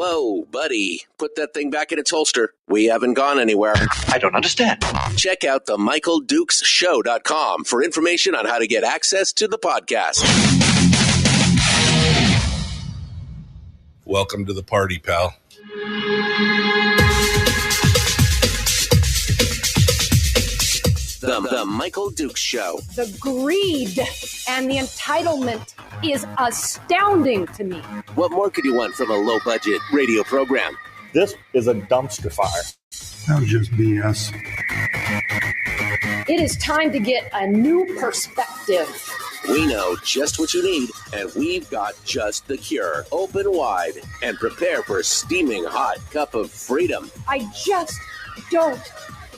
Whoa, buddy, put that thing back in its holster. We haven't gone anywhere. I don't understand. Check out the MichaelDukesShow.com for information on how to get access to the podcast. Welcome to the party, pal. The Michael Dukes Show. The greed and the entitlement is astounding to me. What more could you want from a low-budget radio program? This is a dumpster fire. That was just BS. It is time to get a new perspective. We know just what you need, and we've got just the cure. Open wide and prepare for a steaming hot cup of freedom. I just don't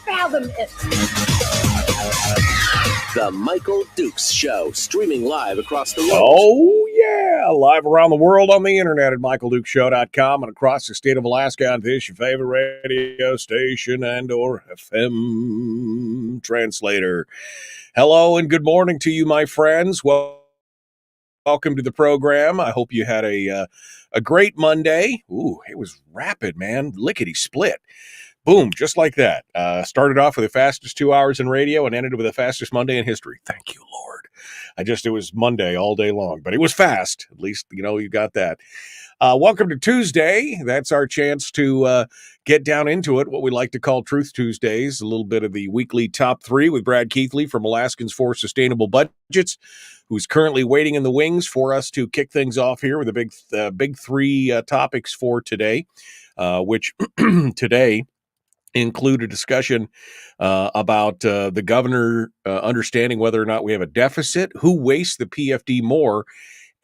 fathom it. The Michael Dukes Show, streaming live across the world. Oh, yeah. Live around the world on the internet at MichaelDukesShow.com and across the state of Alaska on this, your favorite radio station and or FM translator. Hello and good morning to you, my friends. Welcome to the program. I hope you had a great Monday. Ooh, it was rapid, man. Lickety split. Boom, just like that. Started off with the fastest 2 hours in radio and ended with the fastest Monday in history. Thank you, Lord. It was Monday all day long, but it was fast. At least, you got that. Welcome to Tuesday. That's our chance to get down into it, what we like to call Truth Tuesdays, a little bit of the weekly top three with Brad Keithley from Alaskans for Sustainable Budgets, who's currently waiting in the wings for us to kick things off here with the big three topics for today, which today include a discussion about the governor understanding whether or not we have a deficit, who wastes the PFD more,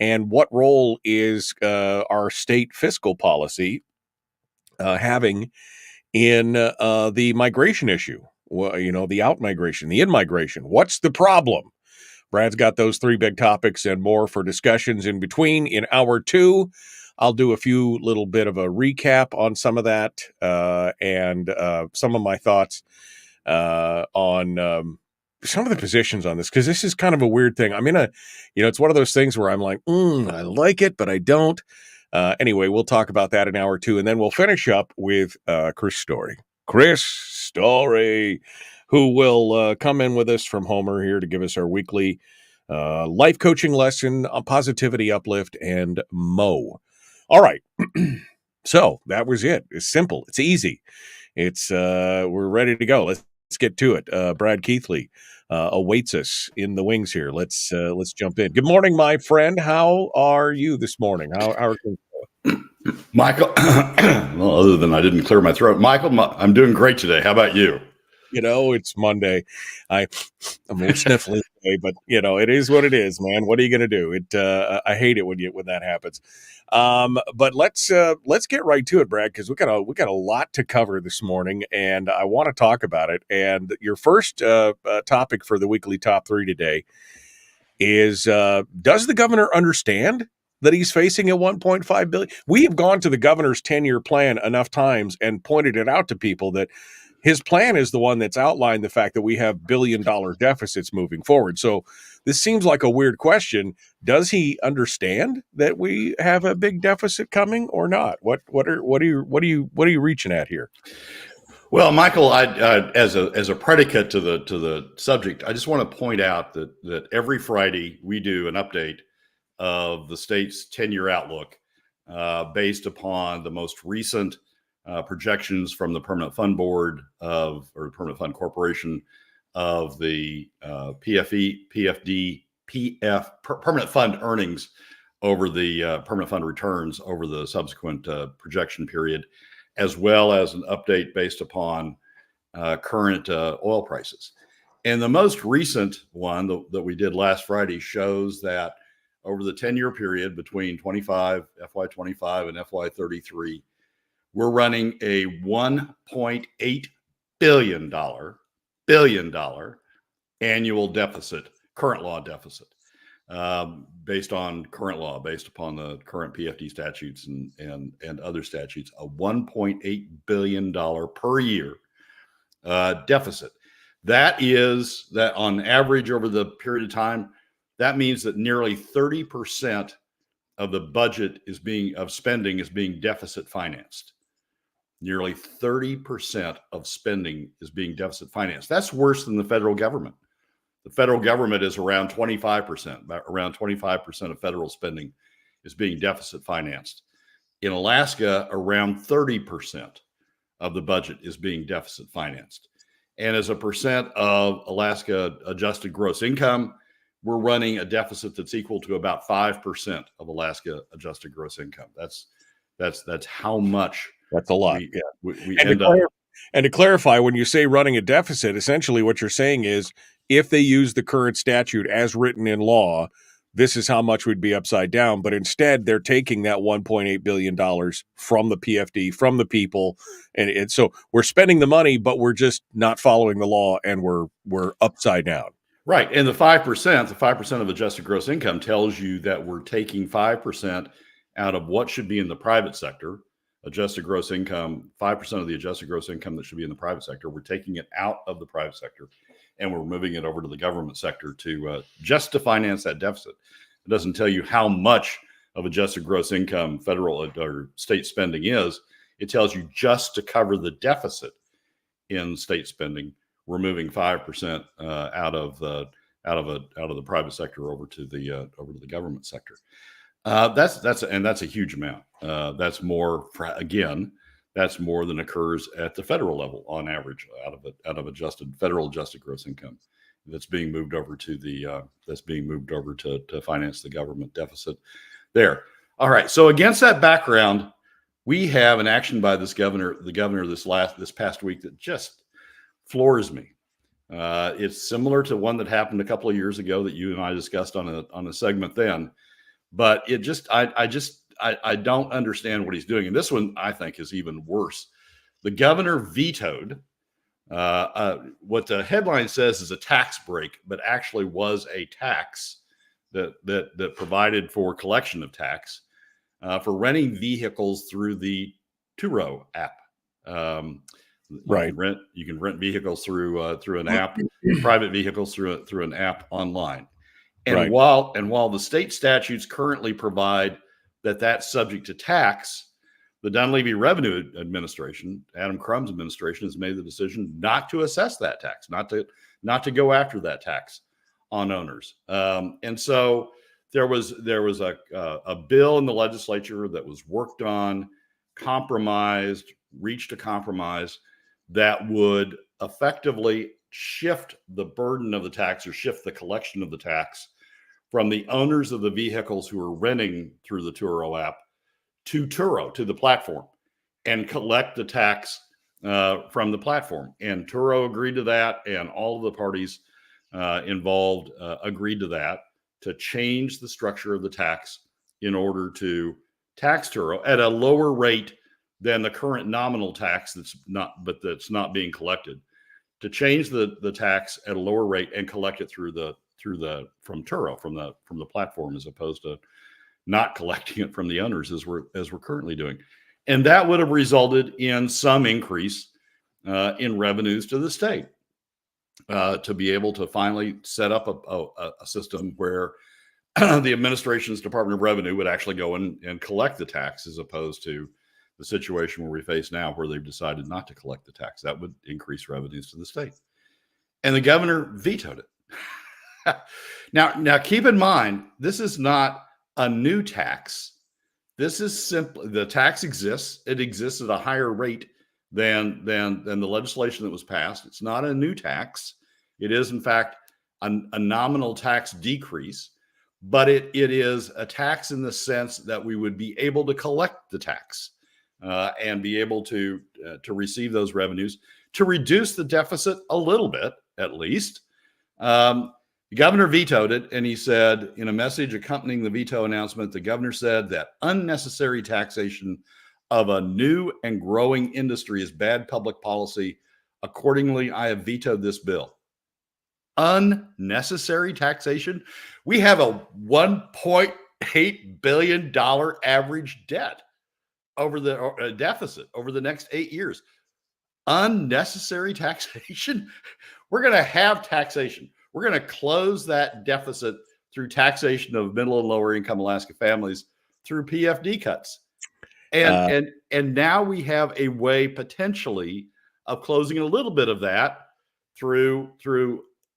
and what role is our state fiscal policy having in the migration issue, the out-migration, the in-migration. What's the problem? Brad's got those three big topics and more for discussions in between. In hour two, I'll do a few little bit of a recap on some of that and some of my thoughts on some of the positions on this, because this is kind of a weird thing. I'm it's one of those things where I'm like, I like it, but I don't. Anyway, we'll talk about that in hour two, and then we'll finish up with Chris Story. Chris Story, who will come in with us from Homer here to give us our weekly life coaching lesson on positivity, uplift, and Mo. All right. So that was it. It's simple. It's easy. It's we're ready to go. Let's get to it. Brad Keithley awaits us in the wings here. Let's jump in. Good morning, my friend. How are you this morning? How are things going? Michael, well, other than I didn't clear my throat. Michael, I'm doing great today. How about you? It's Monday. I'm a little sniffly today, but it is what it is, man. What are you going to do? I hate it when that happens. But let's get right to it, Brad, because we got a lot to cover this morning, and I want to talk about it. And your first topic for the weekly top three today is: does the governor understand that he's facing a $1.5 billion? We have gone to the governor's 10-year plan enough times and pointed it out to people that his plan is the one that's outlined the fact that we have billion-dollar deficits moving forward. So this seems like a weird question. Does he understand that we have a big deficit coming or not? What are you reaching at here? Well, Michael, I as a predicate to the subject, I just want to point out that every Friday we do an update of the state's 10-year outlook based upon the most recent projections from the Permanent Fund Board or Permanent Fund Corporation of the Permanent Fund earnings over the Permanent Fund returns over the subsequent projection period, as well as an update based upon current oil prices. And the most recent one that we did last Friday shows that over the 10-year period between FY25 and FY33, we're running a $1.8 billion annual deficit, current law deficit, based on current law, based upon the current PFD statutes and other statutes, a $1.8 billion per year deficit. That on average over the period of time, that means that nearly 30% of the budget of spending is being deficit financed. Nearly 30% of spending is being deficit financed. That's worse than the federal government. The federal government is around 25%. Around 25% of federal spending is being deficit financed. In Alaska, around 30% of the budget is being deficit financed. And as a percent of Alaska adjusted gross income, we're running a deficit that's equal to about 5% of Alaska adjusted gross income. That's how much. That's a lot. We end up. And to clarify, when you say running a deficit, essentially what you're saying is if they use the current statute as written in law, this is how much would be upside down. But instead, they're taking that $1.8 billion from the PFD, from the people. And so we're spending the money, but we're just not following the law, and we're upside down. Right. And the 5% of adjusted gross income tells you that we're taking 5% out of what should be in the private sector. Adjusted gross income, 5% of the adjusted gross income that should be in the private sector, we're taking it out of the private sector and we're moving it over to the government sector to just to finance that deficit. It doesn't tell you how much of adjusted gross income federal or state spending is. It tells you just to cover the deficit in state spending, we're moving 5% out of the private sector over to the government sector. That's a huge amount. That's more than occurs at the federal level on average out of federal adjusted gross income that's being moved over to to finance the government deficit there. All right. So against that background, we have an action by the governor this past week that just floors me. It's similar to one that happened a couple of years ago that you and I discussed on a segment then. But I don't understand what he's doing. And this one, I think, is even worse. The governor vetoed what the headline says is a tax break, but actually was a tax that provided for collection of tax for renting vehicles through the Turo app. Right. You can rent vehicles through an app, private vehicles through an app online. And right. while the state statutes currently provide that that's subject to tax, the Dunleavy Revenue Administration, Adam Crumb's administration, has made the decision not to assess that tax, not to go after that tax on owners. And so there was a bill in the legislature that was worked on, reached a compromise that would effectively shift the burden of the tax or shift the collection of the tax from the owners of the vehicles who are renting through the Turo app to Turo, to the platform, and collect the tax from the platform. And Turo agreed to that, and all of the parties involved agreed to that, to change the structure of the tax in order to tax Turo at a lower rate than the current nominal tax that's not being collected, to change the tax at a lower rate and collect it from Turo, from the platform, as opposed to not collecting it from the owners as we're currently doing. And that would have resulted in some increase in revenues to the state to be able to finally set up a system where the administration's Department of Revenue would actually go and collect the tax, as opposed to the situation where we face now, where they've decided not to collect the tax. That would increase revenues to the state. And the governor vetoed it. Now, keep in mind, this is not a new tax. This is simply, the tax exists. It exists at a higher rate than the legislation that was passed. It's not a new tax. It is, in fact, a nominal tax decrease, but it is a tax in the sense that we would be able to collect the tax and be able to receive those revenues to reduce the deficit a little bit, at least. The governor vetoed it, and he said in a message accompanying the veto announcement, the governor said that unnecessary taxation of a new and growing industry is bad public policy. Accordingly, I have vetoed this bill. Unnecessary taxation? We have a $1.8 billion average debt over the deficit over the next 8 years. Unnecessary taxation? We're going to have taxation. We're going to close that deficit through taxation of middle and lower income Alaska families through PFD cuts. And now we have a way potentially of closing a little bit of that through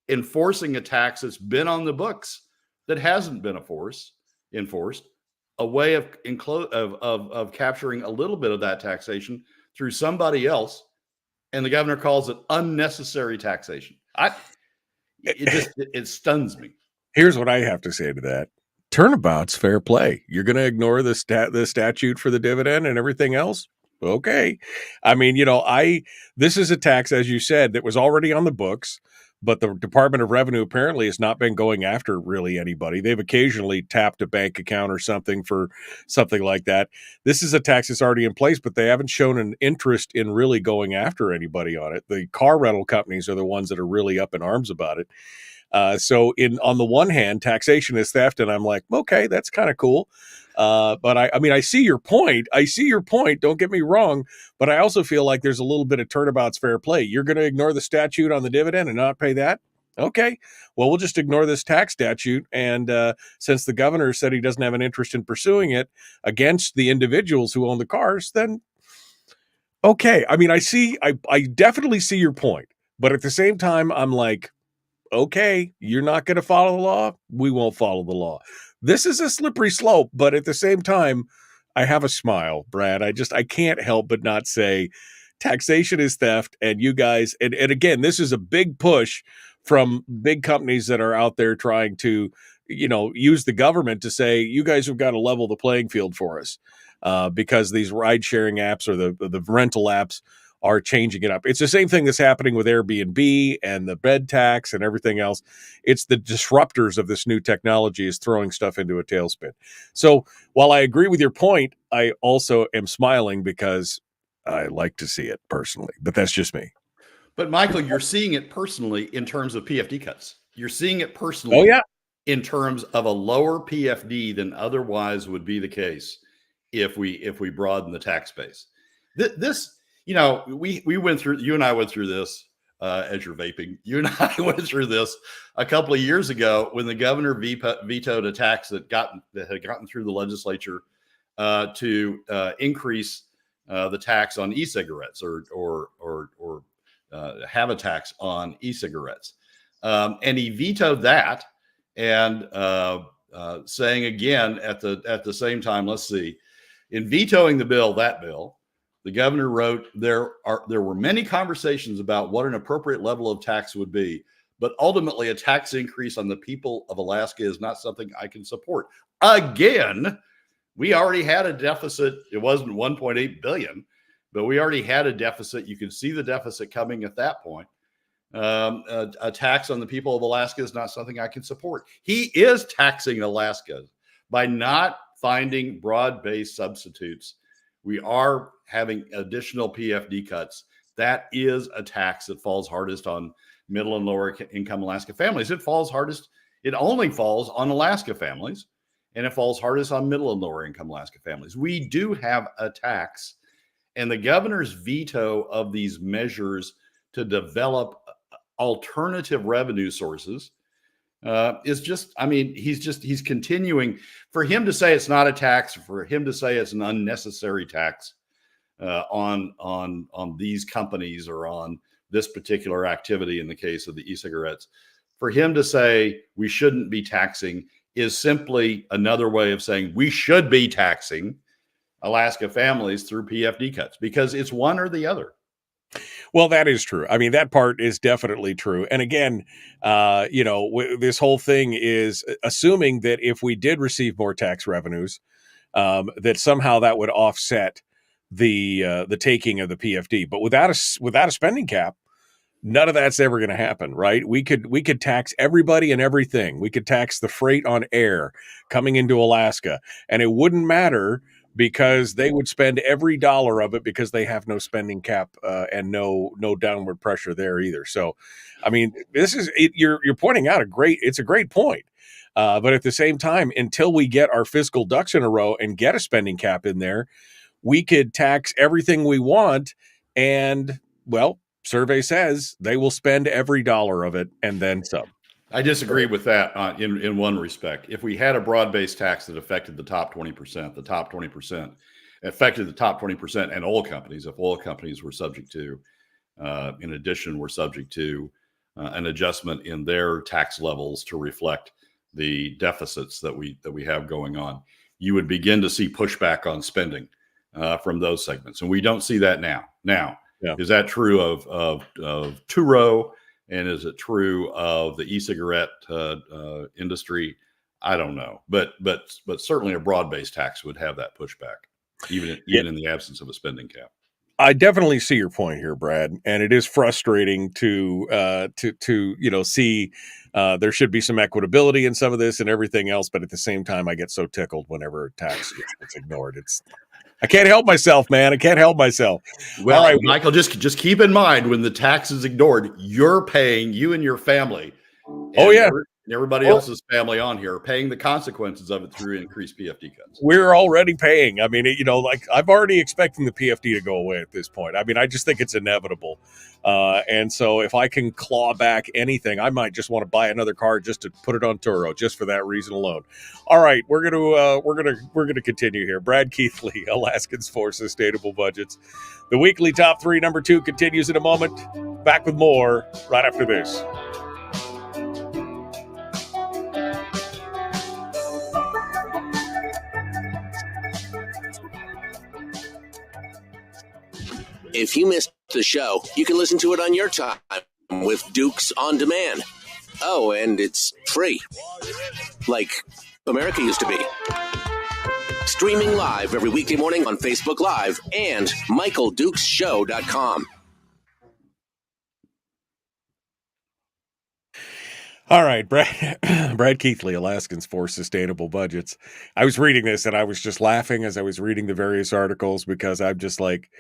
enforcing a tax that's been on the books that hasn't been enforced, a way of capturing a little bit of that taxation through somebody else, and the governor calls it unnecessary taxation. It stuns me. Here's what I have to say to that. Turnabout's fair play. You're going to ignore the statute for the dividend and everything else? Okay. I mean, this is a tax, as you said, that was already on the books, but the Department of Revenue apparently has not been going after really anybody. They've occasionally tapped a bank account or something for something like that. This is a tax that's already in place, but they haven't shown an interest in really going after anybody on it. The car rental companies are the ones that are really up in arms about it. So on the one hand, taxation is theft, and I'm like, okay, that's kind of cool. But I see your point. Don't get me wrong, but I also feel like there's a little bit of turnabout's fair play. You're going to ignore the statute on the dividend and not pay that? Okay, well, we'll just ignore this tax statute. And since the governor said he doesn't have an interest in pursuing it against the individuals who own the cars, then okay. I mean, I definitely see your point, but at the same time, I'm like, okay, you're not going to follow the law. We won't follow the law. This is a slippery slope, but at the same time, I have a smile, Brad. I can't help but not say taxation is theft. And you guys, and again, this is a big push from big companies that are out there trying to, use the government to say, you guys have got to level the playing field for us because these ride sharing apps or the rental apps are changing it up. It's the same thing that's happening with Airbnb and the bed tax and everything else. It's the disruptors of this new technology is throwing stuff into a tailspin. So while I agree with your point, I also am smiling because I like to see it personally, but that's just me. But Michael, you're seeing it personally in terms of PFD cuts. You're seeing it personally in terms of a lower PFD than otherwise would be the case if we broaden the tax base. This we went through, you and I went through this as you're vaping. You and I went through this a couple of years ago when the governor vetoed a tax that had gotten through the legislature to increase the tax on e-cigarettes or have a tax on e-cigarettes. And he vetoed that and saying again at the same time, let's see, in vetoing that bill, the governor wrote, there were many conversations about what an appropriate level of tax would be, but ultimately a tax increase on the people of Alaska is not something I can support. Again, we already had a deficit. It wasn't 1.8 billion, but we already had a deficit. You could see the deficit coming at that point. A tax on the people of Alaska is not something I can support. He is taxing Alaska by not finding broad-based substitutes. We are having additional PFD cuts. That is a tax that falls hardest on middle and lower income Alaska families. It only falls on Alaska families, and it falls hardest on middle and lower income Alaska families. We do have a tax, and the governor's veto of these measures to develop alternative revenue sources is just, he's continuing. For him to say it's not a tax, for him to say it's an unnecessary tax on these companies or on this particular activity in the case of the e-cigarettes, for him to say we shouldn't be taxing is simply another way of saying we should be taxing Alaska families through PFD cuts, because it's one or the other. Well, that is true. I mean, that part is definitely true. And again, this whole thing is assuming that if we did receive more tax revenues, that somehow that would offset the taking of the PFD. But without a spending cap, none of that's ever going to happen, right? We could tax everybody and everything. We could tax the freight on air coming into Alaska, and it wouldn't matter, because they would spend every dollar of it because they have no spending cap and no downward pressure there either. So, I mean, this is it, you're pointing out it's a great point. But at the same time, until we get our fiscal ducks in a row and get a spending cap in there, we could tax everything we want. And, well, survey says they will spend every dollar of it and then some. I disagree with that in one respect. If we had a broad-based tax that affected the top 20%, the top 20% affected the top 20% and oil companies, if oil companies were subject to, in addition, were subject to an adjustment in their tax levels to reflect the deficits that we have going on, you would begin to see pushback on spending from those segments, and we don't see that now. Now, is that true of Turo, and is it true of the e-cigarette industry? I don't know, but certainly a broad-based tax would have that pushback, even in the absence of a spending cap. I definitely see your point here, Brad, and it is frustrating to see there should be some equitability in some of this and everything else, but at the same time, I get so tickled whenever tax gets ignored. I can't help myself, man. I can't help myself. Well, all right, Michael, just keep in mind when the tax is ignored, you're paying, you and your family. And everybody else's family on here are paying the consequences of it through increased PFD cuts. We're already paying. I mean, I've already expecting the PFD to go away at this point. I mean, I just think it's inevitable. And so if I can claw back anything, I might just want to buy another car just to put it on Turo, just for that reason alone. All right, we're gonna continue here. Brad Keithley, Alaskans for Sustainable Budgets. The weekly top 3, number 2, continues in a moment. Back with more right after this. If you missed the show, you can listen to it on your time with Dukes on Demand. Oh, and it's free. Like America used to be. Streaming live every weekday morning on Facebook Live and MichaelDukesShow.com. All right, Brad Keithley, Alaskans for Sustainable Budgets. I was reading this and I was just laughing as I was reading the various articles because I'm just like,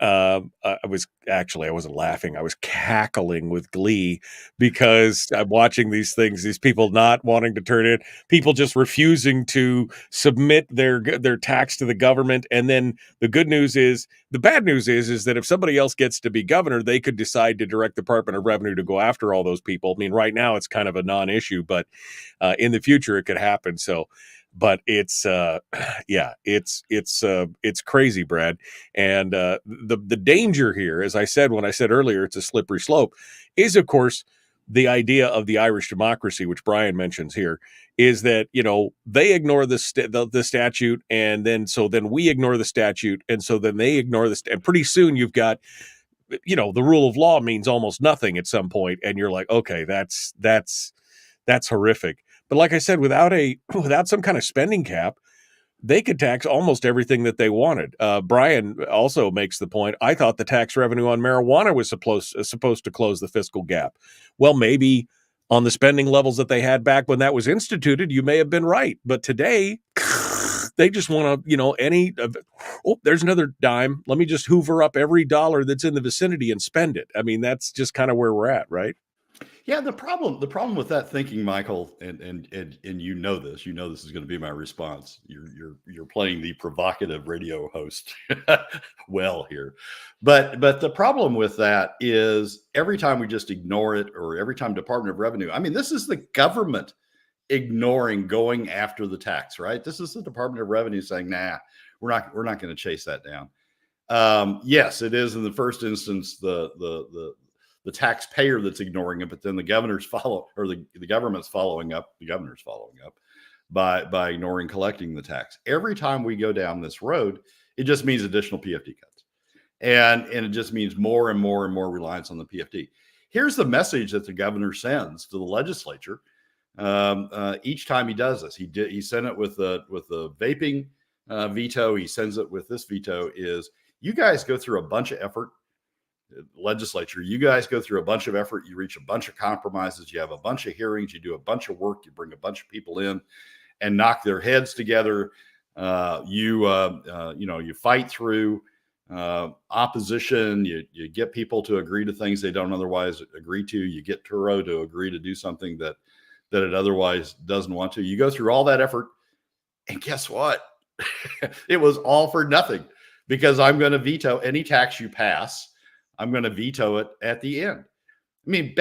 I wasn't laughing. I was cackling with glee because I'm watching these things, these people not wanting to turn in, people just refusing to submit their tax to the government. And then the bad news is that if somebody else gets to be governor, they could decide to direct the Department of Revenue to go after all those people. I mean, right now it's kind of a non-issue, but in the future it could happen. So, but it's crazy, Brad. And the danger here, as I said when I said earlier, it's a slippery slope, is of course the idea of the Irish democracy, which Brian mentions here, is that they ignore the statute, and then we ignore the statute, and so then they ignore and pretty soon you've got the rule of law means almost nothing at some point, and you're like, okay, that's horrific. But like I said, without some kind of spending cap, they could tax almost everything that they wanted. Brian also makes the point, I thought the tax revenue on marijuana was supposed to close the fiscal gap. Well, maybe on the spending levels that they had back when that was instituted, you may have been right. But today, they just want to, there's another dime. Let me just hoover up every dollar that's in the vicinity and spend it. I mean, that's just kind of where we're at, right? Yeah, the problem with that thinking, Michael, and this is going to be my response. You're playing the provocative radio host well here, but the problem with that is every time we just ignore it, or every time Department of Revenue. I mean, this is the government ignoring going after the tax, right? This is the Department of Revenue saying, "Nah, we're not going to chase that down." Yes, it is in the first instance the taxpayer that's ignoring it, but then the government's following up by ignoring collecting the tax. Every time we go down this road, it just means additional PFD cuts. And it just means more and more and more reliance on the PFD. Here's the message that the governor sends to the legislature each time he does this. He sent it with the vaping veto. He sends it with this veto is, you guys go through a bunch of effort. Legislature, you guys go through a bunch of effort, you reach a bunch of compromises, you have a bunch of hearings, you do a bunch of work, you bring a bunch of people in and knock their heads together. You fight through opposition, you get people to agree to things they don't otherwise agree to, you get Turo to agree to do something that it otherwise doesn't want to. You go through all that effort, and guess what? It was all for nothing, because I'm going to veto any tax you pass. I'm going to veto it at the end. mean,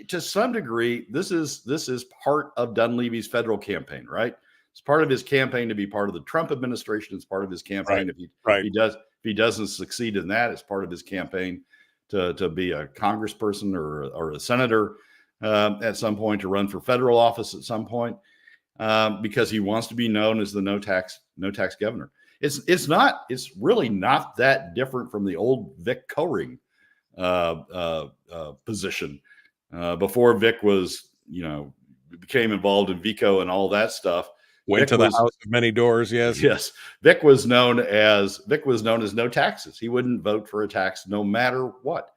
to some degree, this is part of Dunleavy's federal campaign, right? It's part of his campaign to be part of the Trump administration. It's part of his campaign. Right. If he doesn't succeed in that, it's part of his campaign to be a congressperson or a senator at some point, to run for federal office at some point, because he wants to be known as the no tax governor. It's really not that different from the old Vic Coring position before Vic was, became involved in VICO and all that stuff. Went to the house of many doors. Yes. Vic was known as no taxes. He wouldn't vote for a tax no matter what.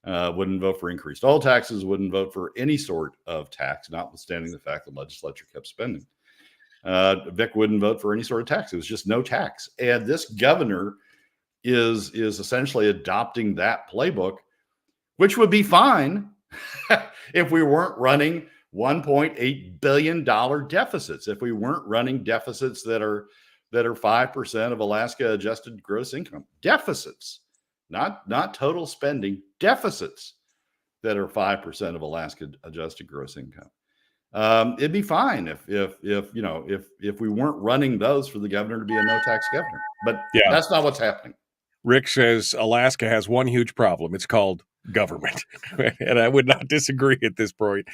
Wouldn't vote for increased all taxes, wouldn't vote for any sort of tax, notwithstanding the fact the legislature kept spending. Vic wouldn't vote for any sort of tax. It was just no tax. And this governor is essentially adopting that playbook, which would be fine if we weren't running $1.8 billion deficits, if we weren't running deficits that are 5% of Alaska adjusted gross income. Deficits, not total spending, deficits that are 5% of Alaska adjusted gross income. It'd be fine if we weren't running those for the governor to be a no tax governor. But that's not what's happening. Rick says Alaska has one huge problem. It's called government. And I would not disagree at this point.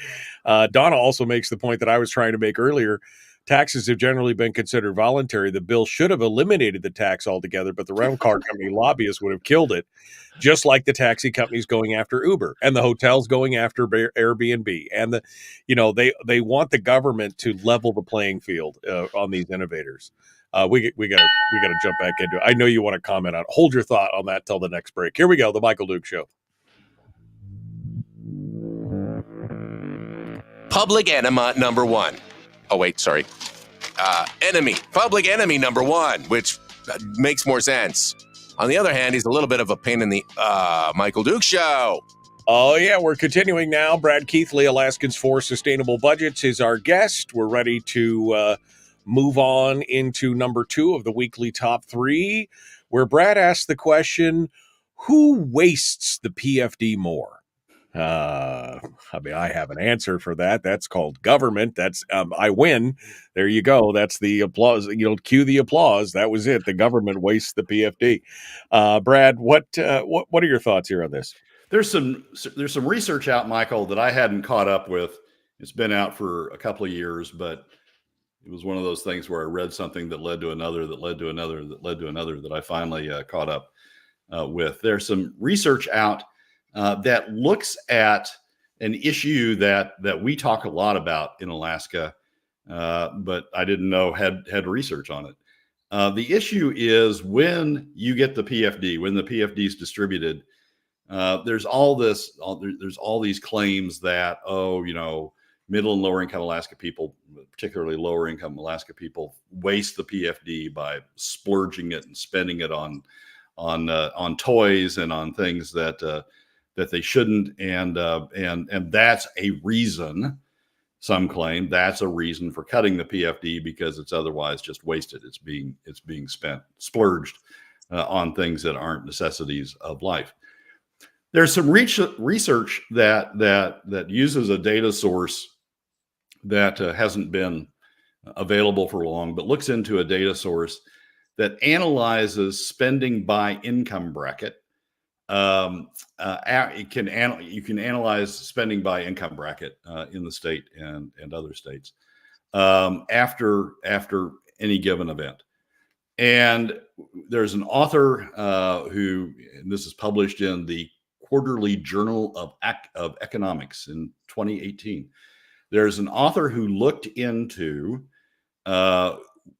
Donna also makes the point that I was trying to make earlier. Taxes have generally been considered voluntary. The bill should have eliminated the tax altogether, but the rental car company lobbyists would have killed it, just like the taxi companies going after Uber and the hotels going after Airbnb. And they want the government to level the playing field on these innovators. We gotta jump back into it. I know you want to comment on it. Hold your thought on that till the next break. Here we go. The Michael Duke Show. Public enema number one. Oh, wait, sorry. Public enemy number one, which makes more sense. On the other hand, he's a little bit of a pain in the Michael Duke Show. Oh, yeah, we're continuing now. Brad Keithley, Alaskans for Sustainable Budgets, is our guest. We're ready to move on into number 2 of the weekly top 3, where Brad asks the question, who wastes the PFD more? I have an answer for that. That's called government. That's I win. There you go. That's the applause. Cue the applause. That was it. The government wastes the PFD. Brad, what are your thoughts here on this? There's some research out, Michael, that I hadn't caught up with. It's been out for a couple of years, but it was one of those things where I read something that led to another, that led to another, that led to another, that I finally caught up with. There's some research out that looks at an issue that we talk a lot about in Alaska, but I didn't know had research on it. The issue is when you get the PFD, when the PFD is distributed, there's all these claims that, middle and lower income Alaska people, particularly lower income Alaska people, waste the PFD by splurging it and spending it on toys and on things that they shouldn't, and that's a reason. Some claim that's a reason for cutting the PFD because it's otherwise just wasted. It's being splurged on things that aren't necessities of life. There's some research that uses a data source that hasn't been available for long, but looks into a data source that analyzes spending by income bracket. You can analyze spending by income bracket in the state and other states after any given event. And there's an author who, and this is published in the Quarterly Journal of Economics in 2018. There's an author who looked into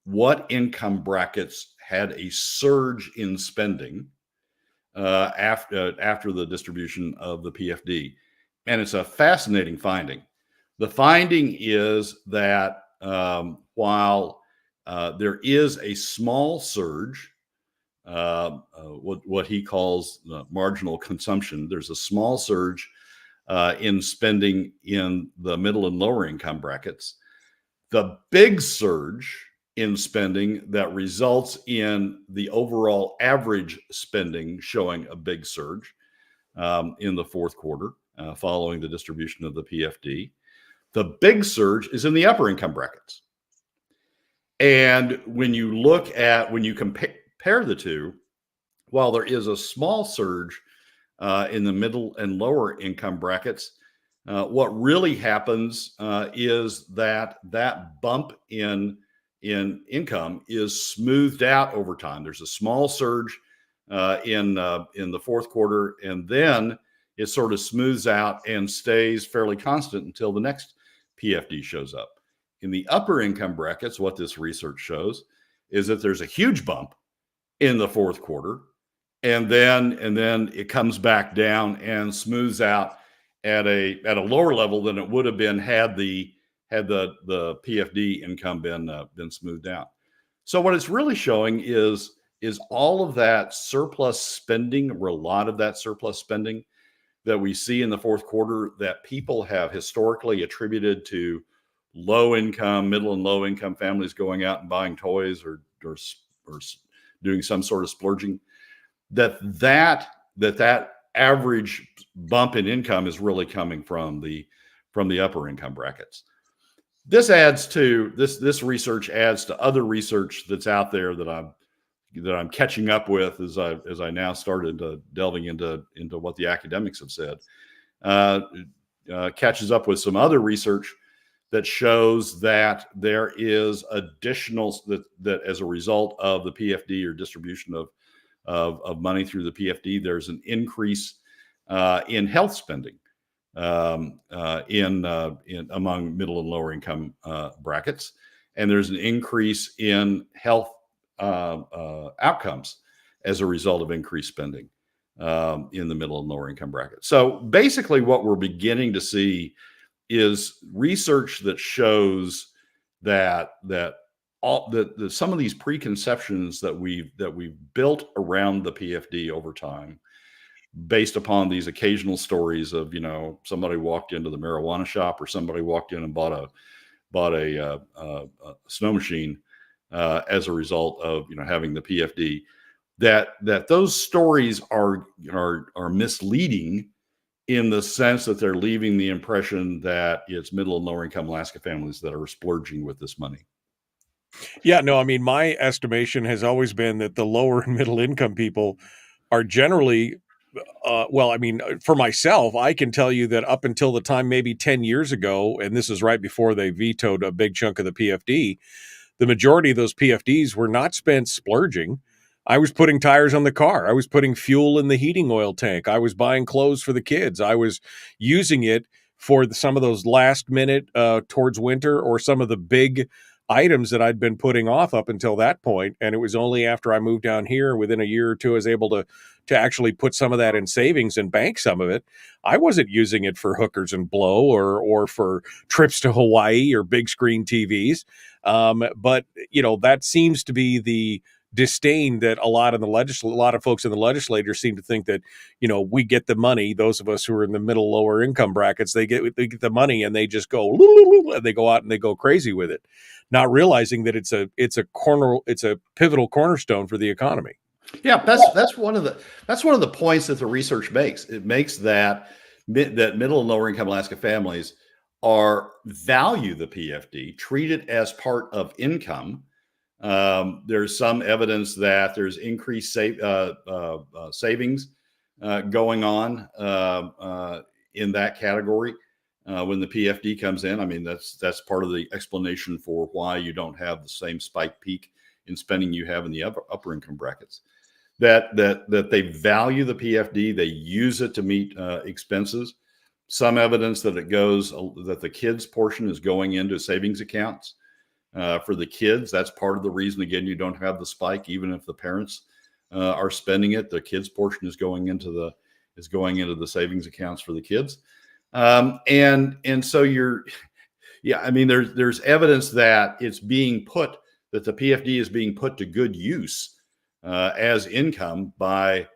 what income brackets had a surge in spending after the distribution of the PFD. And it's a fascinating finding. The finding is that while there is a small surge, what he calls marginal consumption, there's a small surge in spending in the middle and lower income brackets. The big surge in spending that results in the overall average spending showing a big surge in the fourth quarter following the distribution of the PFD. The big surge is in the upper income brackets. And when you compare the two, while there is a small surge in the middle and lower income brackets, what really happens is that bump in income is smoothed out over time. There's a small surge in the fourth quarter, and then it sort of smooths out and stays fairly constant until the next PFD shows up. In the upper income brackets, what this research shows is that there's a huge bump in the fourth quarter, and then it comes back down and smooths out at a lower level than it would have been had the PFD income been smoothed out. So what it's really showing is all of that surplus spending, or a lot of that surplus spending that we see in the fourth quarter that people have historically attributed to low income, middle and low income families going out and buying toys or doing some sort of splurging, that average bump in income is really coming from the upper income brackets. This research adds to other research that's out there that I'm catching up with as I now started delving into what the academics have said. Catches up with some other research that shows that there is additional that as a result of the PFD or distribution of money through the PFD, there's an increase in health spending in among middle and lower income brackets, and there's an increase in health outcomes as a result of increased spending in the middle and lower income brackets. So basically, what we're beginning to see is research that shows that some of these preconceptions that we've built around the PFD over time, based upon these occasional stories of, somebody walked into the marijuana shop or somebody walked in and bought a snow machine as a result of having the PFD, that those stories are misleading in the sense that they're leaving the impression that it's middle and lower income Alaska families that are splurging with this money. Yeah, no, I mean, my estimation has always been that the lower and middle income people are generally, for myself, I can tell you that up until the time maybe 10 years ago, and this is right before they vetoed a big chunk of the PFD, the majority of those PFDs were not spent splurging. I was putting tires on the car. I was putting fuel in the heating oil tank. I was buying clothes for the kids. I was using it for some of those last minute towards winter, or some of the big items that I'd been putting off up until that point. And it was only after I moved down here, within a year or two, I was able to actually put some of that in savings and bank some of it. I wasn't using it for hookers and blow or for trips to Hawaii or big screen TVs. But that seems to be the disdain that a lot of folks in the legislature seem to think that, we get the money. Those of us who are in the middle, lower income brackets, they get the money and they just go, and they go out and they go crazy with it, not realizing that it's a pivotal cornerstone for the economy. Yeah, that's one of the points that the research makes. It makes that middle and lower income Alaska families value the PFD, treat it as part of income. There's some evidence that there's increased savings going on in that category when the PFD comes in. I mean, that's part of the explanation for why you don't have the same spike peak in spending you have in the upper income brackets. That they value the PFD, they use it to meet expenses. Some evidence that that the kids' portion is going into savings accounts. For the kids, that's part of the reason, again, you don't have the spike. Even if the parents are spending it, the kids' portion is going into the savings accounts for the kids. And so there's evidence that it's being that the PFD is being put to good use as income by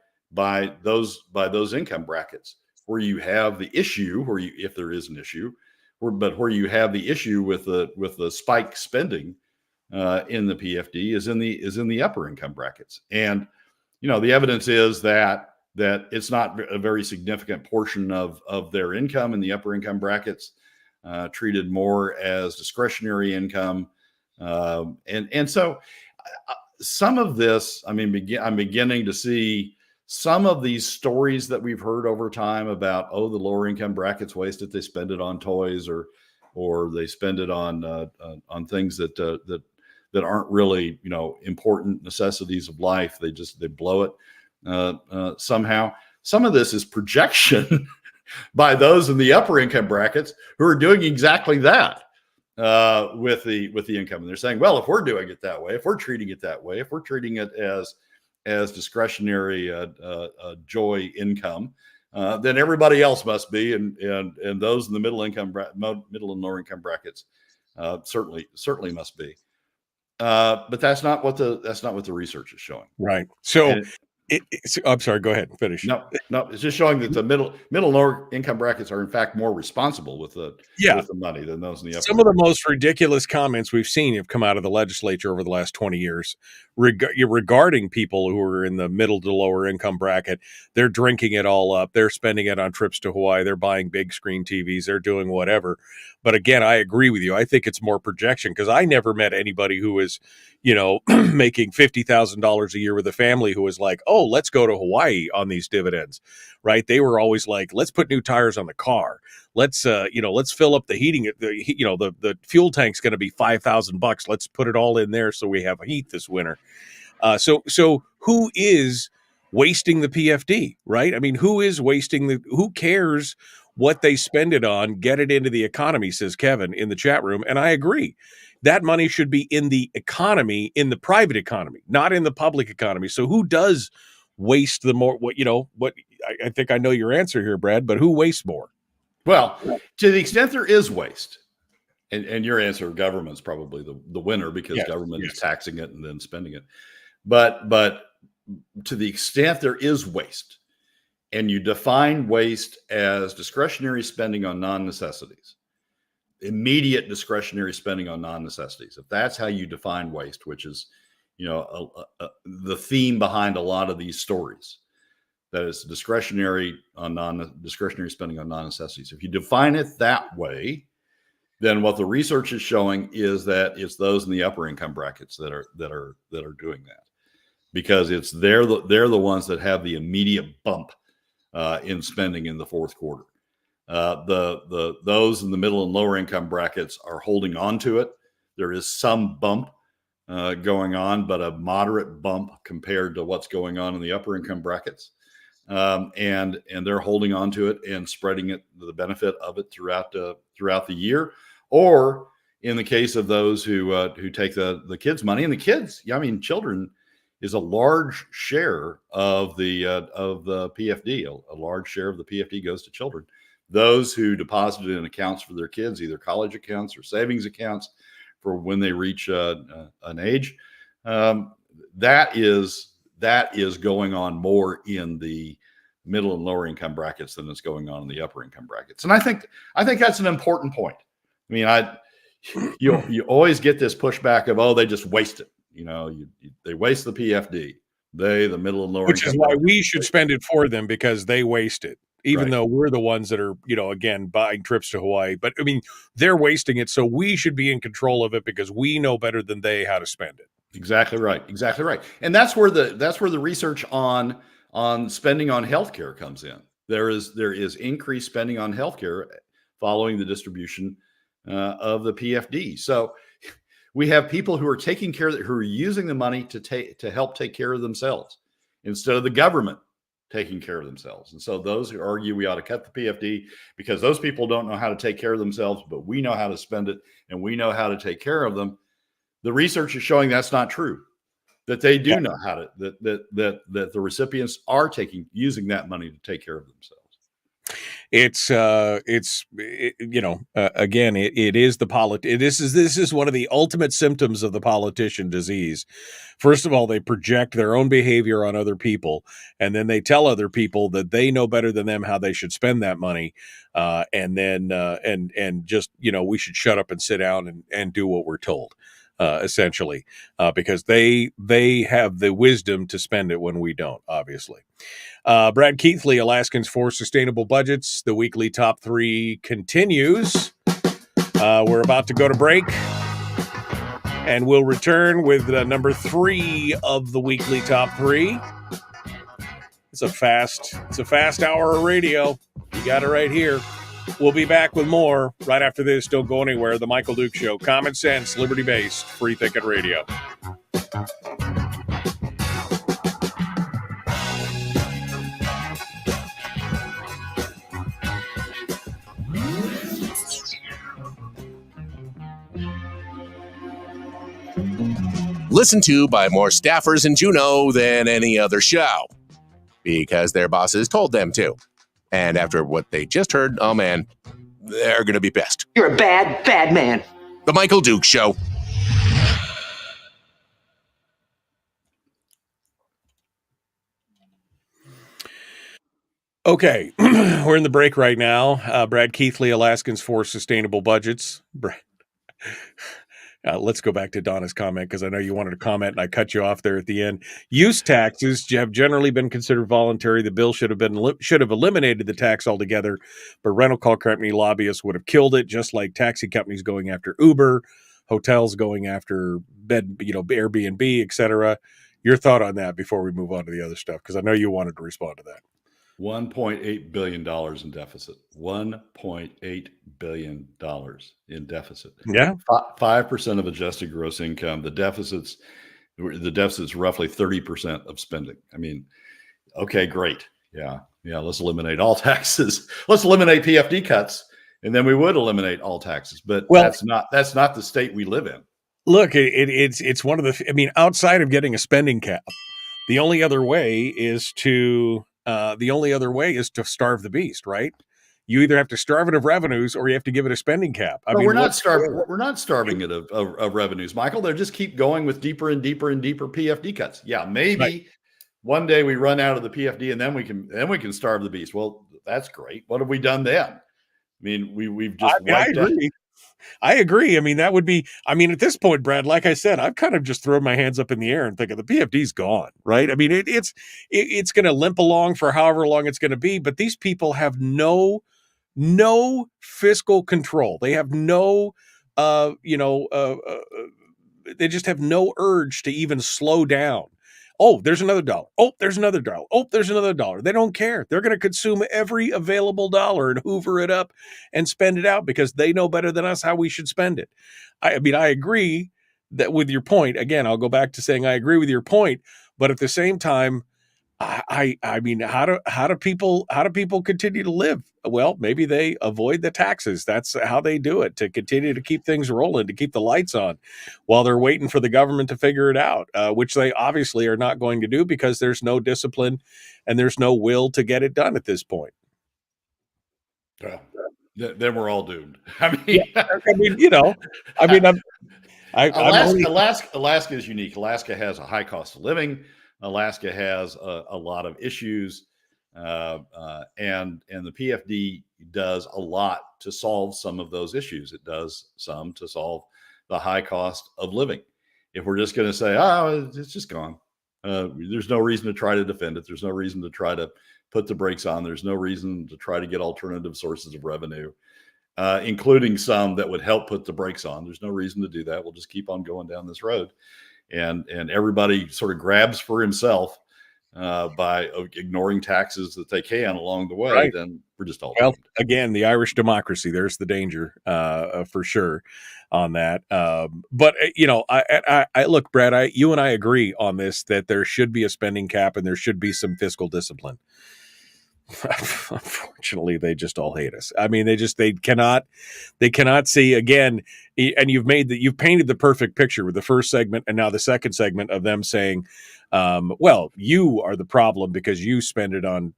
those income brackets, where you have the issue, if there is an issue, where you have the issue with the spike spending in the PFD is in the upper income brackets. And the evidence is that that it's not a very significant portion of their income in the upper income brackets, treated more as discretionary income. And so some of this, I mean, I'm beginning to see some of these stories that we've heard over time about, the lower income brackets waste it, they spend it on toys, or they spend it on things that aren't really, important necessities of life. They blow it somehow. Some of this is projection by those in the upper income brackets who are doing exactly that with the income. And they're saying, well, if we're doing it that way, if we're treating it that way, if we're treating it as discretionary joy income, then everybody else must be, and those in the middle and lower income brackets certainly must be. But that's not what the research is showing. Right. So I'm sorry, go ahead and finish. No, it's just showing that the middle and lower income brackets are in fact more responsible with the money than those in the upper. Some of the most ridiculous comments we've seen have come out of the legislature over the last 20 years regarding people who are in the middle to lower income bracket. They're drinking it all up. They're spending it on trips to Hawaii. They're buying big screen TVs. They're doing whatever. But again, I agree with you. I think it's more projection, because I never met anybody who was, making $50,000 a year with a family who was like, oh, let's go to Hawaii on these dividends, right? They were always like, let's put new tires on the car. Let's fill up the heating. The fuel tank's going to be $5,000. Let's put it all in there so we have heat this winter. So who is wasting the PFD, right? I mean, who cares what they spend it on? Get it into the economy, says Kevin in the chat room. And I agree. That money should be in the economy, in the private economy, not in the public economy. So who does waste the more? I think I know your answer here, Brad, but who wastes more? Well, to the extent there is waste, and your answer, government's probably the winner, because government is taxing it and then spending it. But to the extent there is waste, and you define waste as discretionary spending on non-necessities, immediate discretionary spending on non-necessities, if that's how you define waste, which is, the theme behind a lot of these stories, that is discretionary spending on non-necessities. If you define it that way, then what the research is showing is that it's those in the upper income brackets that are doing that, because they're the ones that have the immediate bump in spending in the fourth quarter. Those in the middle and lower income brackets are holding on to it. There is some bump going on, but a moderate bump compared to what's going on in the upper income brackets. And they're holding on to it and spreading it, the benefit of it throughout the year. Or in the case of those who take the kids' money, and the kids, children is a large share of the PFD. A large share of the PFD goes to children. Those who deposited in accounts for their kids, either college accounts or savings accounts, for when they reach an age, that is going on more in the middle and lower income brackets than is going on in the upper income brackets. And I think that's an important point. I mean, you always get this pushback of, they just waste it. They waste the PFD. The middle and lower Which income is why brackets, we should spend it for them, because they waste it. Even though we're the ones that are, again, buying trips to Hawaii. But I mean, they're wasting it. So we should be in control of it, because we know better than they how to spend it. Exactly right. And that's where the research on spending on healthcare comes in. There is increased spending on healthcare following the distribution of the PFD. So we have people who are who are using the money to help take care of themselves, instead of the government taking care of themselves. And so those who argue we ought to cut the PFD because those people don't know how to take care of themselves, but we know how to spend it and we know how to take care of them. The research is showing that's not true, that they do know how to, that the recipients are using that money to take care of themselves. Again, it is this is one of the ultimate symptoms of the politician disease. First of all, they project their own behavior on other people, and then they tell other people that they know better than them how they should spend that money. And then we should shut up and sit down and do what we're told. essentially, because they have the wisdom to spend it when we don't, obviously. Brad Keithley, Alaskans for Sustainable Budgets. The weekly top three continues. We're about to go to break, and we'll return with number 3 of the weekly top three. It's a fast hour of radio. You got it right here. We'll be back with more right after this. Don't go anywhere. The Michael Duke Show. Common sense, liberty-based, free thinking radio. Listened to by more staffers in Juneau than any other show, because their bosses told them to. And after what they just heard, oh man, they're going to be pissed. You're a bad, bad man. The Michael Duke Show. Okay, we're in the break right now. Brad Keithley, Alaskans for Sustainable Budgets. Let's go back to Donna's comment, because I know you wanted to comment and I cut you off there at the end. Use taxes have generally been considered voluntary. The bill should have eliminated the tax altogether, but rental car company lobbyists would have killed it, just like taxi companies going after Uber, hotels going after Airbnb, etc. Your thought on that before we move on to the other stuff, because I know you wanted to respond to that. $1.8 billion in deficit. $1.8 billion in deficit. Yeah. 5% of adjusted gross income. The deficit's roughly 30% of spending. I mean, okay, great. Yeah. Let's eliminate all taxes. Let's eliminate PFD cuts, and then we would eliminate all taxes. But that's not the state we live in. Look, it's one of the. I mean, outside of getting a spending cap, the only other way is to starve the beast, right? You either have to starve it of revenues, or you have to give it a spending cap. We're not starving it of revenues, Michael. They'll just keep going with deeper and deeper and deeper PFD cuts. Yeah, maybe one day we run out of the PFD, and then we can starve the beast. Well, that's great. What have we done then? I mean, we've just. I agree. I mean, that would be. I mean, at this point, Brad, like I said, I've kind of just thrown my hands up in the air and thinking the PFD's gone, right? I mean, it's going to limp along for however long it's going to be, but these people have no fiscal control. They have they just have no urge to even slow down. Oh, there's another dollar. Oh, there's another dollar. Oh, there's another dollar. They don't care. They're going to consume every available dollar and hoover it up and spend it out, because they know better than us how we should spend it. I mean, I agree that with your point. Again, I'll go back to saying I agree with your point, but at the same time, I mean, how do people continue to live? Well, maybe they avoid the taxes. That's how they do it, to continue to keep things rolling, to keep the lights on while they're waiting for the government to figure it out, which they obviously are not going to do, because there's no discipline and there's no will to get it done at this point. Well, then we're all doomed. I mean, Alaska is unique. Alaska has a high cost of living. Alaska has a lot of issues, and the PFD does a lot to solve some of those issues. It does some to solve the high cost of living. If we're just going to say, oh, it's just gone, there's no reason to try to defend it. There's no reason to try to put the brakes on. There's no reason to try to get alternative sources of revenue, including some that would help put the brakes on. There's no reason to do that. We'll just keep on going down this road. And everybody sort of grabs for himself by ignoring taxes that they can along the way. Right. Then we're just all doomed. Again, the Irish democracy. There's the danger for sure on that. But I look, Brad. You and I agree on this, that there should be a spending cap and there should be some fiscal discipline. Unfortunately, they just all hate us. I mean, they cannot see, again, and you've painted the perfect picture with the first segment and now the second segment of them saying, well, you are the problem because you spend it on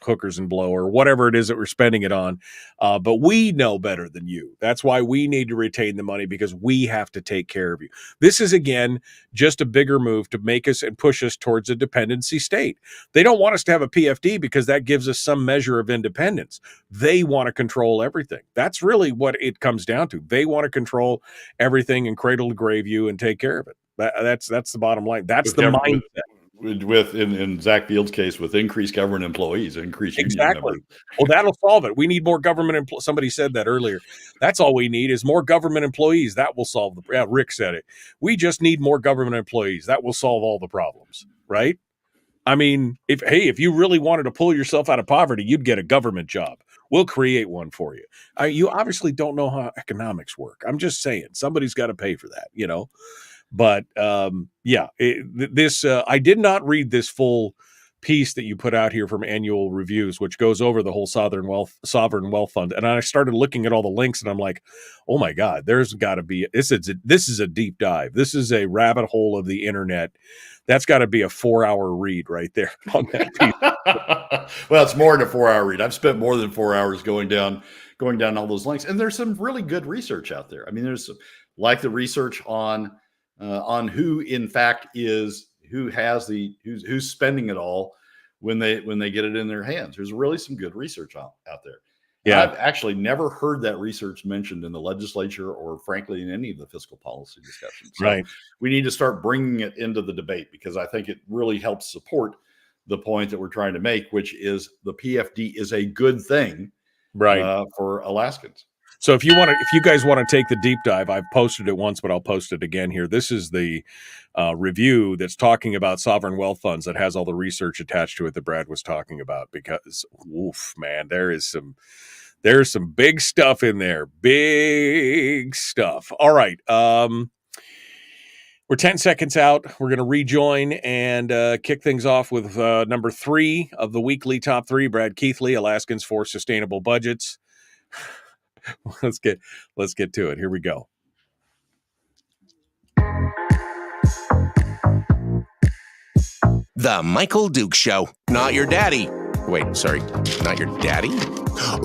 hookers and blower, whatever it is that we're spending it on. But we know better than you. That's why we need to retain the money, because we have to take care of you. This is, again, just a bigger move to make us and push us towards a dependency state. They don't want us to have a PFD because that gives us some measure of independence. They want to control everything. That's really what it comes down to. They want to control everything and cradle to grave you and take care of it. That's the bottom line. That's the mindset. With in Zach Field's case, with increased government employees, increased union Exactly. members. Well, that'll solve it. We need more government. Somebody said that earlier. That's all we need is more government employees. That will solve the. Yeah, Rick said it. We just need more government employees. That will solve all the problems, right? I mean, if you really wanted to pull yourself out of poverty, you'd get a government job. We'll create one for you. You obviously don't know how economics work. I'm just saying somebody's got to pay for that, you know. But I did not read this full piece that you put out here from Annual Reviews, which goes over the whole sovereign wealth fund. And I started looking at all the links, and I'm like, oh my God, there's got to be this is a deep dive. This is a rabbit hole of the internet. That's got to be a 4-hour read right there on that piece. Well, it's more than a 4-hour read. I've spent more than 4 hours going down all those links, and there's some really good research out there. I mean, there's like the research on who in fact who's spending it all when they get it in their hands. There's really some good research out there. Yeah, I've actually never heard that research mentioned in the legislature or frankly in any of the fiscal policy discussions. So right. We need to start bringing it into the debate, because I think it really helps support the point that we're trying to make, which is the PFD is a good thing, right, for Alaskans. So if you guys want to take the deep dive, I've posted it once, but I'll post it again here. This is the review that's talking about sovereign wealth funds that has all the research attached to it that Brad was talking about, because, oof, man, there's some big stuff in there. Big stuff. All right. We're 10 seconds out. We're going to rejoin and kick things off with number 3 of the weekly top 3, Brad Keithley, Alaskans for Sustainable Budgets. Let's get to it. Here we go. The Michael Duke Show. Not your daddy. Wait, sorry. Not your daddy?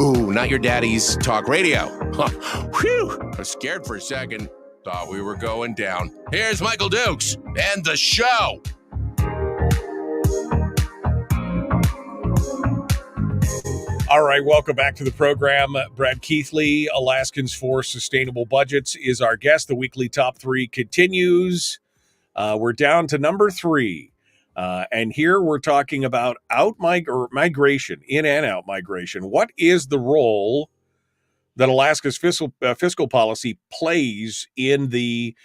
Ooh, not your daddy's talk radio. Whew. I was scared for a second. Thought we were going down. Here's Michael Dukes and the show. All right, welcome back to the program. Brad Keithley, Alaskans for Sustainable Budgets, is our guest. The weekly top 3 continues. We're down to number 3. And here we're talking about migration, in and out migration. What is the role that Alaska's fiscal policy plays in the,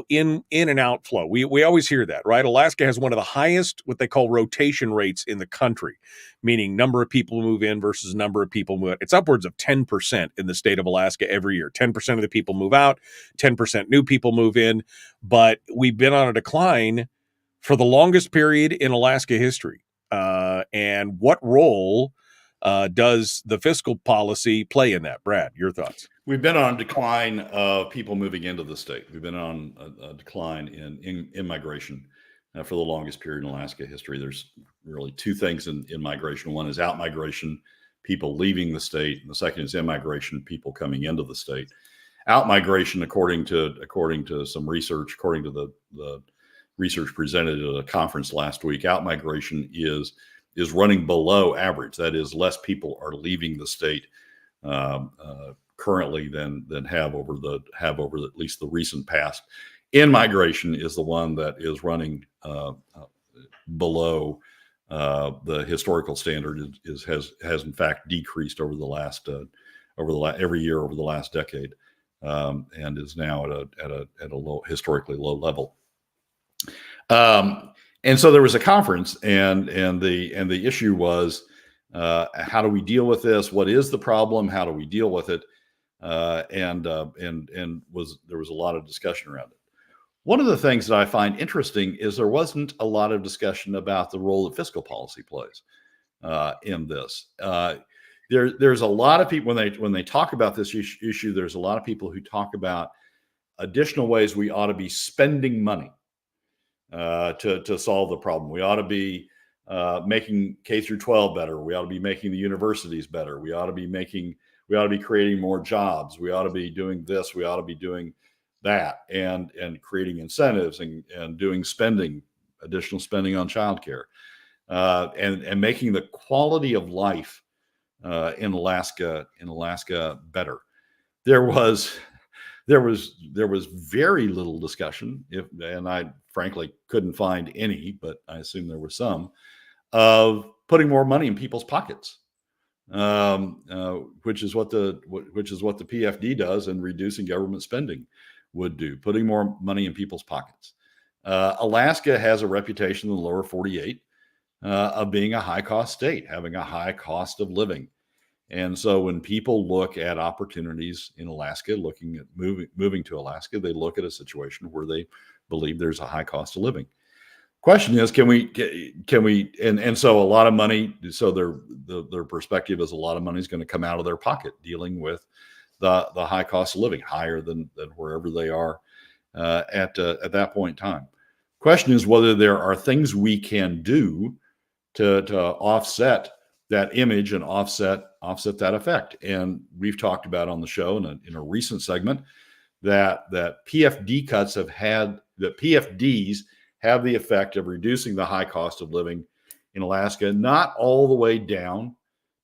in and out flow? We always hear that, right? Alaska has one of the highest, what they call rotation rates in the country, meaning number of people move in versus number of people move out. It's upwards of 10% in the state of Alaska every year. 10% of the people move out, 10% new people move in, but we've been on a decline for the longest period in Alaska history. And what role does the fiscal policy play in that? Brad, your thoughts? We've been on a decline of people moving into the state. We've been on a decline in immigration for the longest period in Alaska history. There's really 2 things in migration. One is out-migration, people leaving the state, and the second is immigration, people coming into the state. Out-migration, according to some research, according to the research presented at a conference last week, out-migration is running below average. That is, less people are leaving the state currently than have over at least the recent past. In-migration is the one that is running below the historical standard. Has in fact decreased over the last every year over the last decade, and is now at a low, historically low level. And so there was a conference, and the issue was, how do we deal with this? What is the problem? How do we deal with it? And there was a lot of discussion around it. One of the things that I find interesting is there wasn't a lot of discussion about the role that fiscal policy plays in this. There's a lot of people when they talk about this issue. There's a lot of people who talk about additional ways we ought to be spending money to solve the problem. We ought to be making K through 12 better. We ought to be making the universities better. We ought to be creating more jobs. We ought to be doing this. We ought to be doing that, and creating incentives and doing additional spending on childcare, and making the quality of life in Alaska better. There was very little discussion, and I frankly couldn't find any, but I assume there was some, of putting more money in people's pockets, which is what the PFD does, and reducing government spending would do, putting more money in people's pockets. Alaska has a reputation in the lower 48 of being a high-cost state, having a high cost of living. And so when people look at opportunities in Alaska, looking at moving to Alaska, they look at a situation where they believe there's a high cost of living. Question is, can we, and so a lot of money, so their perspective is a lot of money is going to come out of their pocket dealing with the high cost of living, higher than wherever they are at that point in time. Question is whether there are things we can do to offset that image and offset that effect. And we've talked about on the show in a recent segment that PFDs have the effect of reducing the high cost of living in Alaska, not all the way down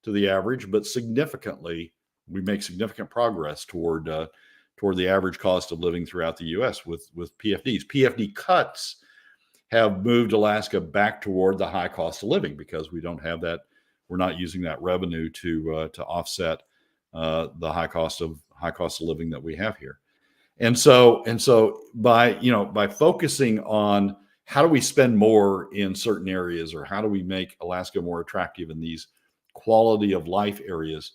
to the average, but significantly. We make significant progress toward the average cost of living throughout the U.S. with PFDs. PFD cuts have moved Alaska back toward the high cost of living because we don't have that. We're not using that revenue to offset the high cost of living that we have here. And so by focusing on how do we spend more in certain areas, or how do we make Alaska more attractive in these quality of life areas,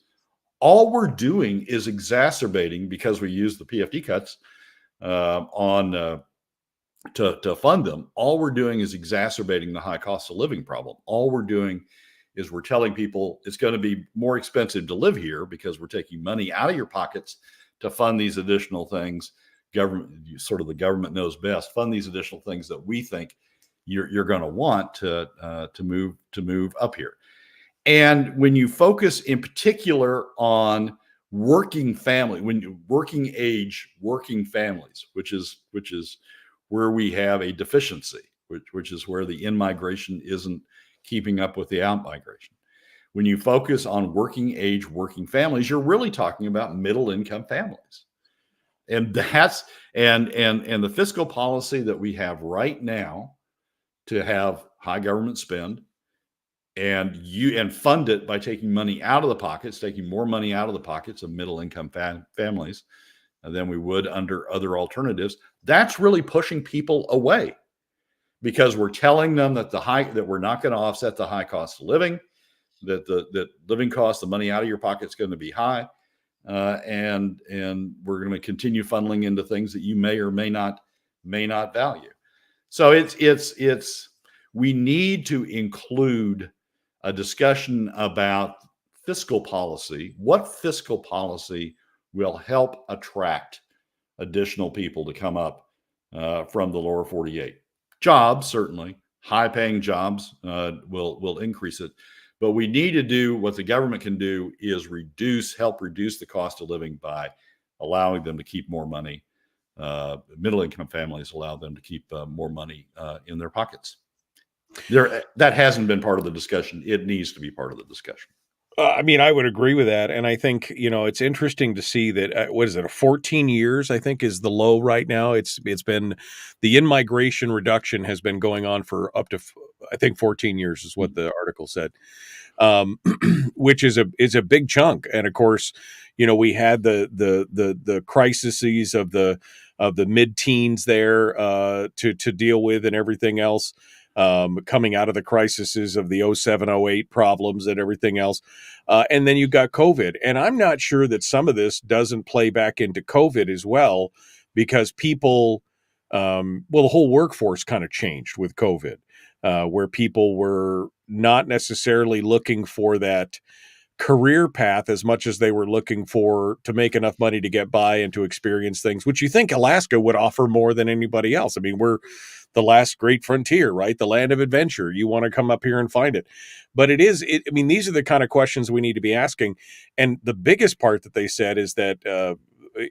all we're doing is exacerbating, because we use the PFD cuts to fund them. All we're doing is exacerbating the high cost of living problem. All we're doing is we're telling people it's going to be more expensive to live here because we're taking money out of your pockets to fund these additional things. The government knows best. Fund these additional things that we think you're going to want to move up here. And when you focus in particular on working families, working families, which is where we have a deficiency, which is where the in-migration isn't keeping up with the out-migration. When you focus on working families, you're really talking about middle-income families. And that's and the fiscal policy that we have right now to have high government spend and fund it by taking money out of the pockets, taking more money out of the pockets of middle-income families than we would under other alternatives. That's really pushing people away, because we're telling them that we're not going to offset the high cost of living, that the living cost, the money out of your pocket is going to be high, and we're going to continue funneling into things that you may or may not value. So we need to include a discussion about fiscal policy. What fiscal policy will help attract additional people to come up from the lower 48? Jobs, certainly, high-paying jobs will increase it. But we need to do what the government can do is help reduce the cost of living by allowing them to keep more money. Middle-income families, allow them to keep more money in their pockets. That hasn't been part of the discussion. It needs to be part of the discussion. I would agree with that. And I think, it's interesting to see that, 14 years, I think, is the low right now. It's been, the in-migration reduction has been going on for up to, I think, 14 years is what the article said, which is a big chunk. And of course, we had the crises of the mid-teens there to deal with, and everything else. Coming out of the crises of the 07-08 problems and everything else. And then you got COVID. And I'm not sure that some of this doesn't play back into COVID as well, because people, the whole workforce kind of changed with COVID, where people were not necessarily looking for that career path as much as they were looking for to make enough money to get by and to experience things, which you think Alaska would offer more than anybody else. I mean, we're the last great frontier, right? The land of adventure. You want to come up here and find it. But I mean, these are the kind of questions we need to be asking. And the biggest part that they said is that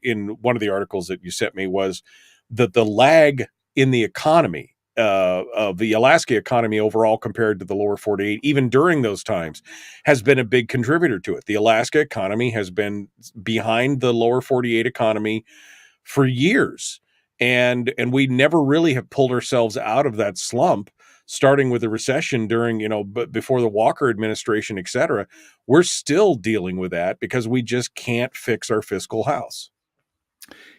in one of the articles that you sent me was that the lag in the economy of the Alaska economy overall compared to the lower 48, even during those times, has been a big contributor to it. The Alaska economy has been behind the lower 48 economy for years. And we never really have pulled ourselves out of that slump, starting with the recession during, but before the Walker administration, et cetera. We're still dealing with that because we just can't fix our fiscal house.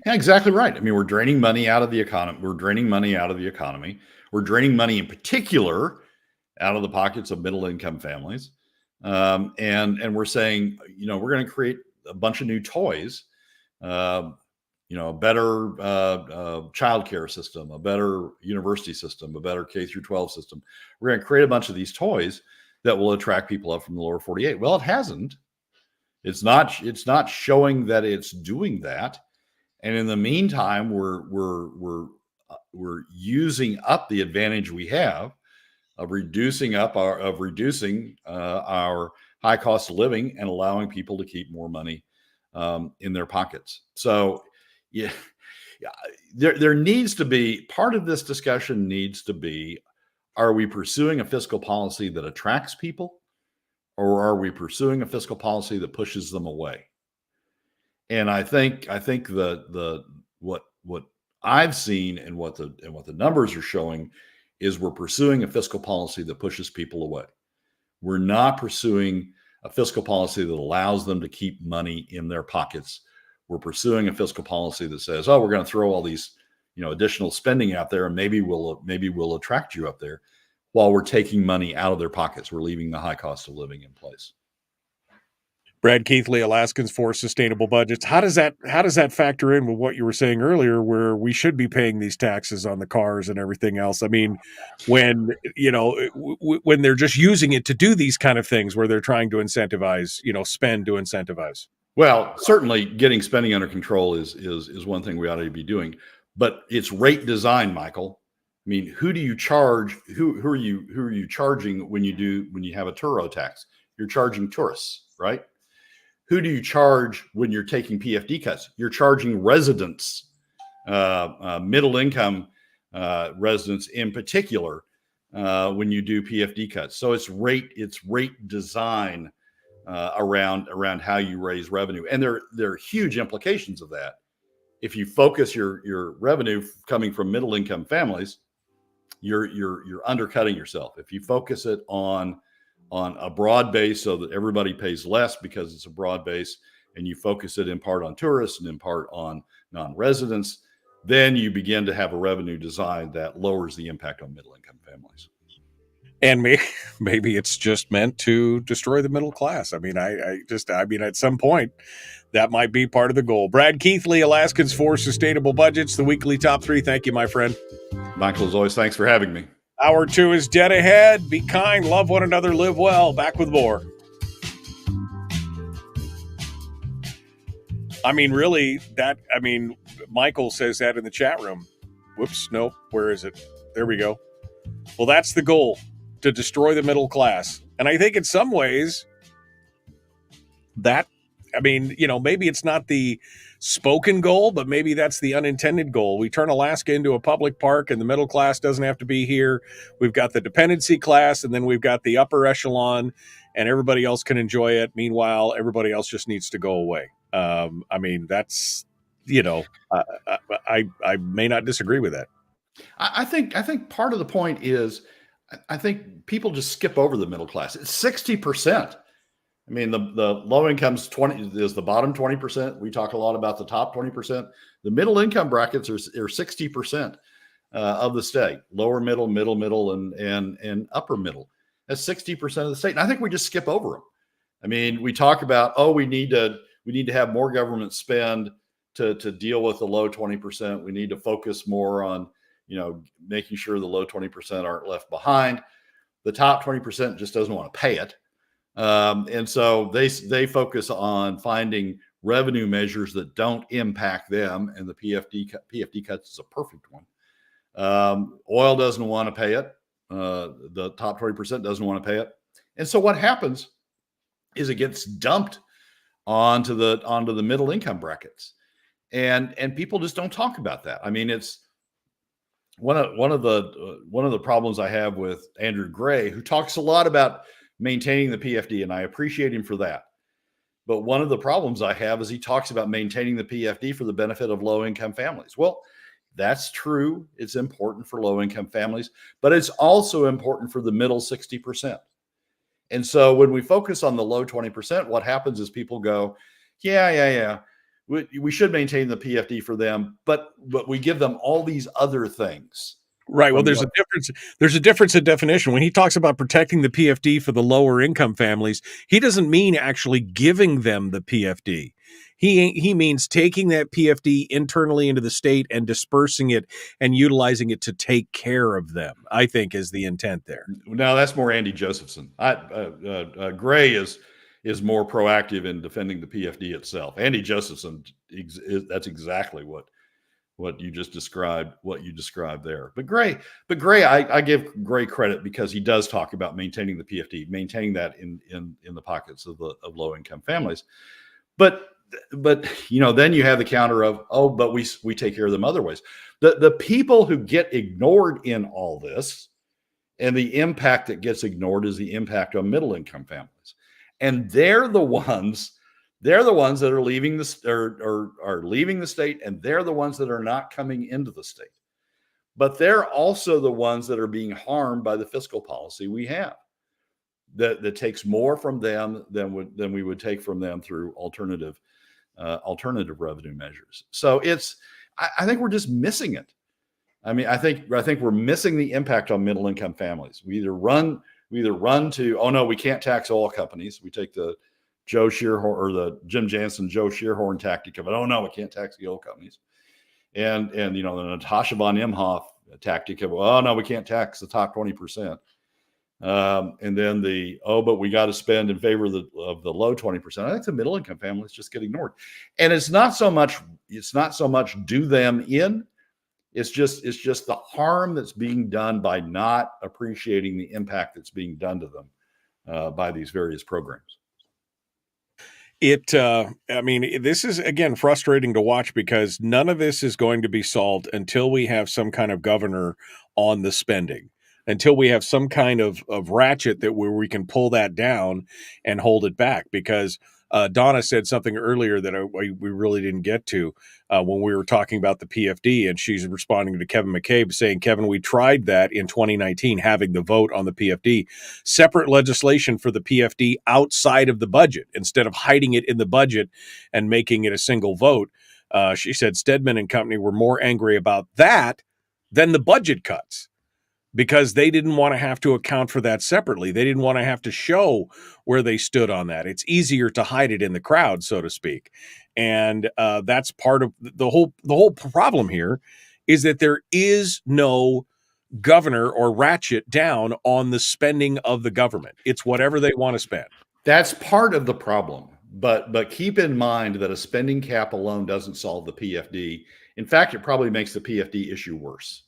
Yeah, exactly right. I mean, we're draining money out of the economy. We're draining money out of the economy. We're draining money in particular out of the pockets of middle-income families. And we're saying, we're going to create a bunch of new toys, a better childcare system, a better university system, a better K through 12 system. We're going to create a bunch of these toys that will attract people up from the lower 48. Well, it hasn't. It's not showing that it's doing that. And in the meantime, we're using up the advantage we have of reducing our high cost of living and allowing people to keep more money in their pockets. So, yeah, there needs to be part of this discussion needs to be: are we pursuing a fiscal policy that attracts people, or are we pursuing a fiscal policy that pushes them away? And I think what I've seen and what the numbers are showing is we're pursuing a fiscal policy that pushes people away. We're not pursuing a fiscal policy that allows them to keep money in their pockets. We're pursuing a fiscal policy that says, "Oh, we're going to throw all these, additional spending out there, and maybe we'll attract you up there," while we're taking money out of their pockets. We're leaving the high cost of living in place. Brad Keithley, Alaskans for Sustainable Budgets. How does that factor in with what you were saying earlier, where we should be paying these taxes on the cars and everything else? I mean, when when they're just using it to do these kind of things, where they're trying to incentivize, spend to incentivize. Well, certainly getting spending under control is one thing we ought to be doing, but it's rate design, Michael. I mean, who do you charge? Who are you charging when you have a touro tax? You're charging tourists, right? Who do you charge when you're taking PFD cuts? You're charging residents, middle income residents in particular, when you do PFD cuts. So it's rate design around how you raise revenue, and there are huge implications of that. If you focus your revenue coming from middle income families, you're undercutting yourself. If you focus it on a broad base so that everybody pays less because it's a broad base, and you focus it in part on tourists and in part on non-residents, then you begin to have a revenue design that lowers the impact on middle-income families. And maybe it's just meant to destroy the middle class. I mean, I mean, at some point, that might be part of the goal. Brad Keithley, Alaskans for Sustainable Budgets, the weekly top 3. Thank you, my friend. Michael, as always, thanks for having me. Hour 2 is dead ahead. Be kind, love one another, live well. Back with more. I mean, really, Michael says that in the chat room. Whoops, nope. Where is it? There we go. Well, that's the goal, to destroy the middle class. And I think in some ways maybe it's not the spoken goal, but maybe that's the unintended goal. We turn Alaska into a public park, and the middle class doesn't have to be here. We've got the dependency class, and then we've got the upper echelon, and everybody else can enjoy it. Meanwhile, everybody else just needs to go away. I mean, that's, I may not disagree with that. I think part of the point is, I think people just skip over the middle class. It's 60%. I mean, the low income's 20 is the bottom 20%. We talk a lot about the top 20%. The middle income brackets are 60% of the state. Lower middle, middle, and upper middle. That's 60% of the state. And I think we just skip over them. I mean, we talk about, we need to have more government spend to deal with the low 20%. We need to focus more on, making sure the low 20% aren't left behind. The top 20% just doesn't want to pay it. And so they focus on finding revenue measures that don't impact them. And the PFD cuts is a perfect one. Oil doesn't want to pay it. The top 20% doesn't want to pay it. And so what happens is it gets dumped onto the middle income brackets. And people just don't talk about that. I mean, it's one of the problems I have with Andrew Gray, who talks a lot about maintaining the PFD, and I appreciate him for that. But one of the problems I have is he talks about maintaining the PFD for the benefit of low-income families. Well, that's true. It's important for low-income families, but it's also important for the middle 60%. And so when we focus on the low 20%, what happens is people go, yeah. We should maintain the PFD for them, but we give them all these other things. Right. Well, there's a difference. There's a difference in definition. When he talks about protecting the PFD for the lower income families, he doesn't mean actually giving them the PFD. He means taking that PFD internally into the state and dispersing it and utilizing it to take care of them, I think is the intent there. Now, that's more Andy Josephson. Gray is more proactive in defending the PFD itself. Andy Josephson, that's exactly what you just described, what you described there. But Gray, I give Gray credit because he does talk about maintaining the PFD, maintaining that in the pockets of low income families. But then you have the counter of, but we take care of them other ways. The people who get ignored in all this, and the impact that gets ignored is the impact on middle income families. And they're the ones that are leaving are leaving the state, and they're the ones that are not coming into the state. But they're also the ones that are being harmed by the fiscal policy we have that takes more from them than we would take from them through alternative revenue measures. So I think we're just missing it. I mean, I think we're missing the impact on middle income families. We either run to, oh no, we can't tax oil companies. We take the Joe Shearhorn or the Jim Jansen, Joe Shearhorn tactic of it. Oh no, we can't tax the oil companies. And the Natasha von Imhoff tactic of, oh no, we can't tax the top 20%. And then but we got to spend in favor of the low 20%. I think the middle income families just get ignored. And it's not so much do them in. It's just the harm that's being done by not appreciating the impact that's being done to them by these various programs. This is, again, frustrating to watch because none of this is going to be solved until we have some kind of governor on the spending, until we have some kind of ratchet where we can pull that down and hold it back. Because Donna said something earlier that we really didn't get to when we were talking about the PFD, and she's responding to Kevin McCabe saying, Kevin, we tried that in 2019, having the vote on the PFD, separate legislation for the PFD outside of the budget instead of hiding it in the budget and making it a single vote. She said Stedman and company were more angry about that than the budget cuts, because they didn't want to have to account for that separately. They didn't want to have to show where they stood on that. It's easier to hide it in the crowd, so to speak. And that's part of the whole problem here, is that there is no governor or ratchet down on the spending of the government. It's whatever they want to spend. That's part of the problem. But keep in mind that a spending cap alone doesn't solve the PFD. In fact, it probably makes the PFD issue worse,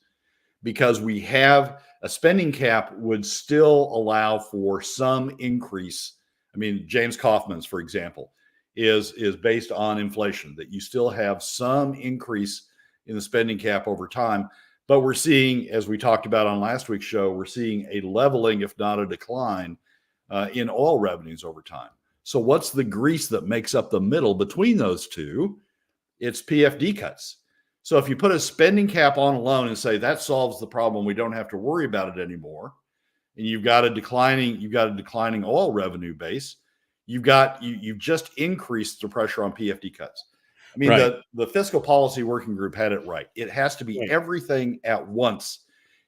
because we have a spending cap would still allow for some increase. I mean, James Kaufman's, for example, is based on inflation, that you still have some increase in the spending cap over time. But we're seeing, as we talked about on last week's show, we're seeing a leveling, if not a decline, in oil revenues over time. So what's the grease that makes up the middle between those two? It's PFD cuts. So if you put a spending cap on alone and say that solves the problem, we don't have to worry about it anymore, and you've got a declining oil revenue base, you've just increased the pressure on PFD cuts. I mean, right. The fiscal policy working group had it right. It has to be everything at once.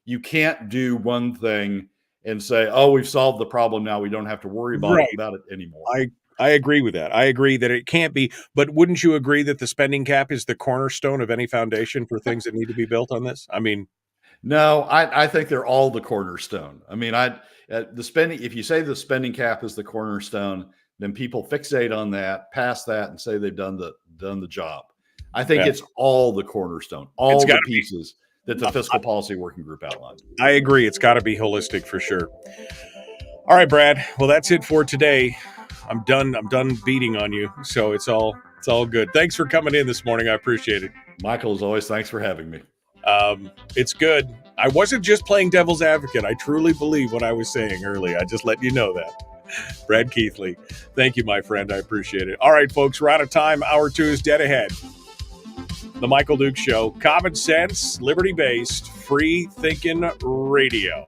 You can't do one thing and say, oh, we've solved the problem now, we don't have to worry about it anymore. I agree with that. I agree that it can't be, but wouldn't you agree that the spending cap is the cornerstone of any foundation for things that need to be built on this? I mean, no, I think they're all the cornerstone. I mean, if you say the spending cap is the cornerstone, then people fixate on that, pass that, and say they've done the job. I think it's all the cornerstone, all the pieces that the fiscal policy working group outlined. I agree. It's got to be holistic for sure. All right, Brad. Well, that's it for today. I'm done beating on you. So it's all good. Thanks for coming in this morning. I appreciate it. Michael, as always, thanks for having me. It's good. I wasn't just playing devil's advocate. I truly believe what I was saying earlier. I just let you know that. Brad Keithley. Thank you, my friend. I appreciate it. All right, folks, we're out of time. Hour 2 is dead ahead. The Michael Duke Show. Common sense, liberty-based, free-thinking radio.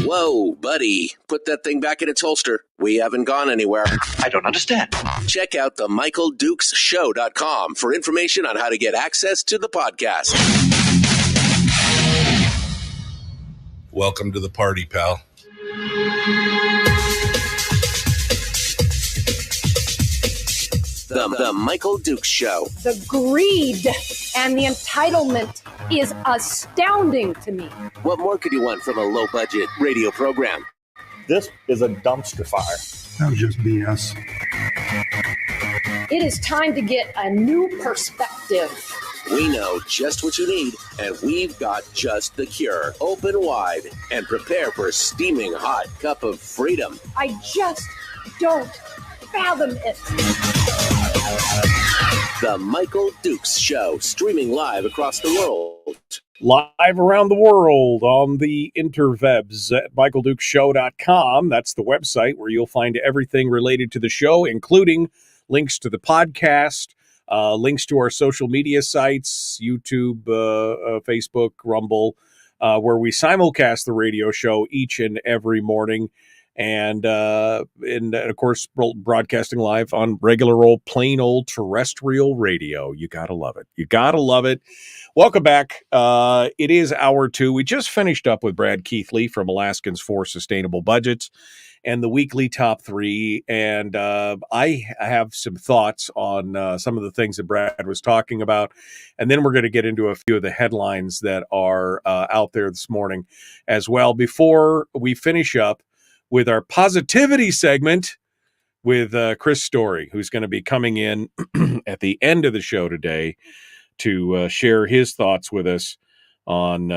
Whoa, buddy. Put that thing back in its holster. We haven't gone anywhere. I don't understand. Check out the MichaelDukesShow.com for information on how to get access to the podcast. Welcome to the party, pal. The Michael Dukes Show. The greed and the entitlement is astounding to me. What more could you want from a low-budget radio program? This is a dumpster fire. That was just BS. It is time to get a new perspective. We know just what you need, and we've got just the cure. Open wide and prepare for a steaming hot cup of freedom. I just don't fathom it. The Michael Dukes Show, streaming live across the world. Live around the world on the interwebs at michaeldukeshow.com. That's the website where you'll find everything related to the show, including links to the podcast, links to our social media sites, YouTube, Facebook, Rumble, where we simulcast the radio show each and every morning. And of course, broadcasting live on regular old, plain old terrestrial radio. You got to love it. You got to love it. Welcome back. It is hour 2. We just finished up with Brad Keithley from Alaskans for Sustainable Budgets and the weekly top 3. And I have some thoughts on some of the things that Brad was talking about. And then we're going to get into a few of the headlines that are out there this morning as well. Before we finish up with our positivity segment with Chris Story, who's going to be coming in at the end of the show today to share his thoughts with us on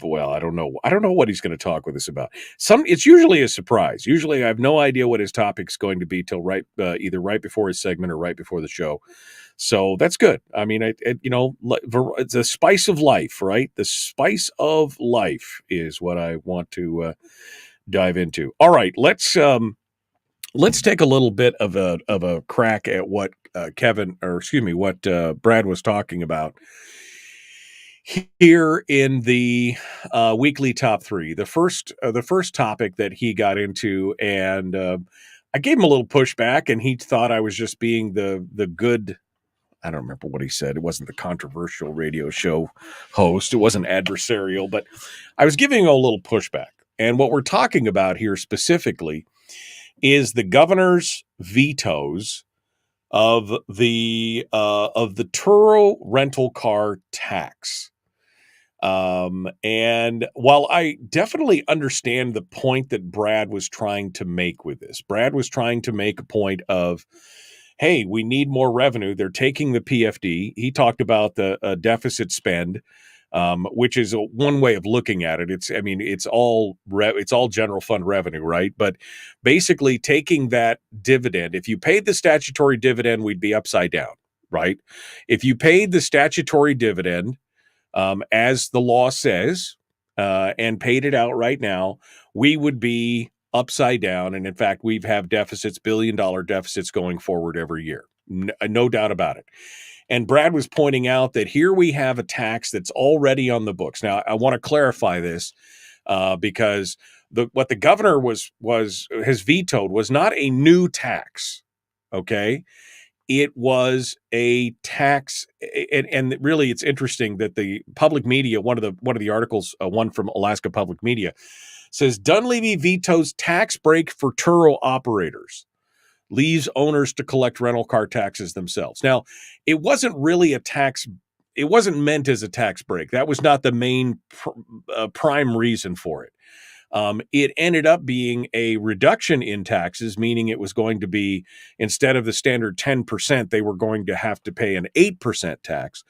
well, I don't know what he's going to talk with us about. It's usually a surprise. Usually I have no idea what his topic's going to be till either right before his segment or right before the show. So that's good. I mean, it's a spice of life, right? The spice of life is what I want to dive into. All right, let's take a little bit of a crack at what Brad was talking about here in the weekly top 3. The first topic that he got into, and I gave him a little pushback, and he thought I was just being the good. I don't remember what he said. It wasn't the controversial radio show host. It wasn't adversarial, but I was giving him a little pushback. And what we're talking about here specifically is the governor's vetoes of the Turo rental car tax. And while I definitely understand the point that Brad was trying to make with this, Brad was trying to make a point of, hey, we need more revenue. They're taking the PFD. He talked about the deficit spend, which is one way of looking at it. It's all general fund revenue, right? But basically taking that dividend, if you paid the statutory dividend, we'd be upside down, right? If you paid the statutory dividend, as the law says, and paid it out right now, we would be upside down. And in fact, we've have deficits, billion-dollar deficits going forward every year. No doubt about it. And Brad was pointing out that here we have a tax that's already on the books. Now, I want to clarify this because what the governor has vetoed was not a new tax, okay? It was a tax, and really it's interesting that the public media, one of the articles, one from Alaska Public Media, says Dunleavy vetoes tax break for Turo operators. leaves owners to collect rental car taxes themselves. Now, it wasn't really a tax. It wasn't meant as a tax break. That was not the main prime reason for it. It ended up being a reduction in taxes, meaning it was going to be, instead of the standard 10%, they were going to have to pay an 8% tax.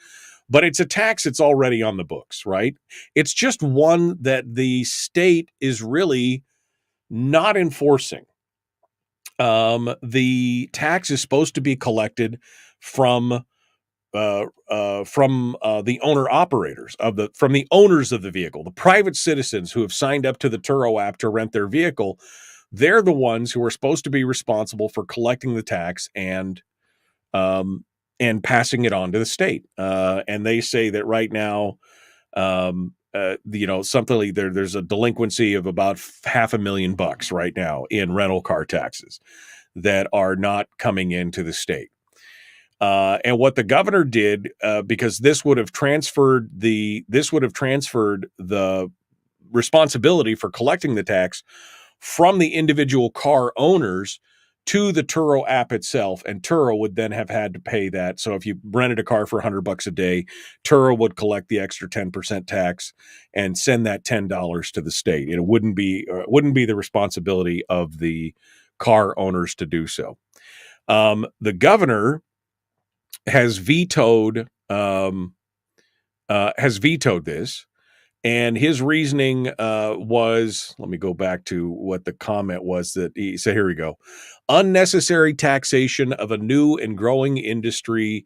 But it's a tax that's already on the books, right? It's just one that the state is really not enforcing. The tax is supposed to be collected from the owner operators from the owners of the vehicle, the private citizens who have signed up to the Turo app to rent their vehicle. They're the ones who are supposed to be responsible for collecting the tax and passing it on to the state. And they say that right now, something like there's a delinquency of about $500,000 right now in rental car taxes that are not coming into the state. And what the governor did, because this would have transferred the responsibility for collecting the tax from the individual car owners to the Turo app itself, and Turo would then have had to pay that. So if you rented a car for $100 a day, Turo would collect the extra 10% tax and send that $10 to the state. It wouldn't be the responsibility of the car owners to do so. The governor has vetoed this, and his reasoning was, let me go back to what the comment was that he said. Here we go. Unnecessary taxation of a new and growing industry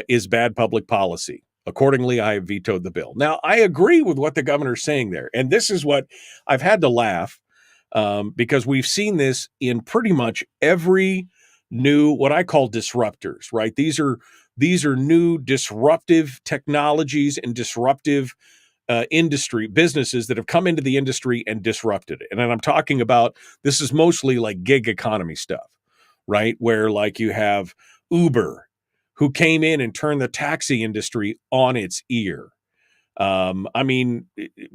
is bad public policy. Accordingly, I have vetoed the bill. Now, I agree with what the governor's saying there, and this is what I've had to laugh because we've seen this in pretty much every new, what I call disruptors, right? These are new disruptive technologies and disruptive industry businesses that have come into the industry and disrupted it. And then I'm talking about, this is mostly like gig economy stuff, right? Where like you have Uber, who came in and turned the taxi industry on its ear.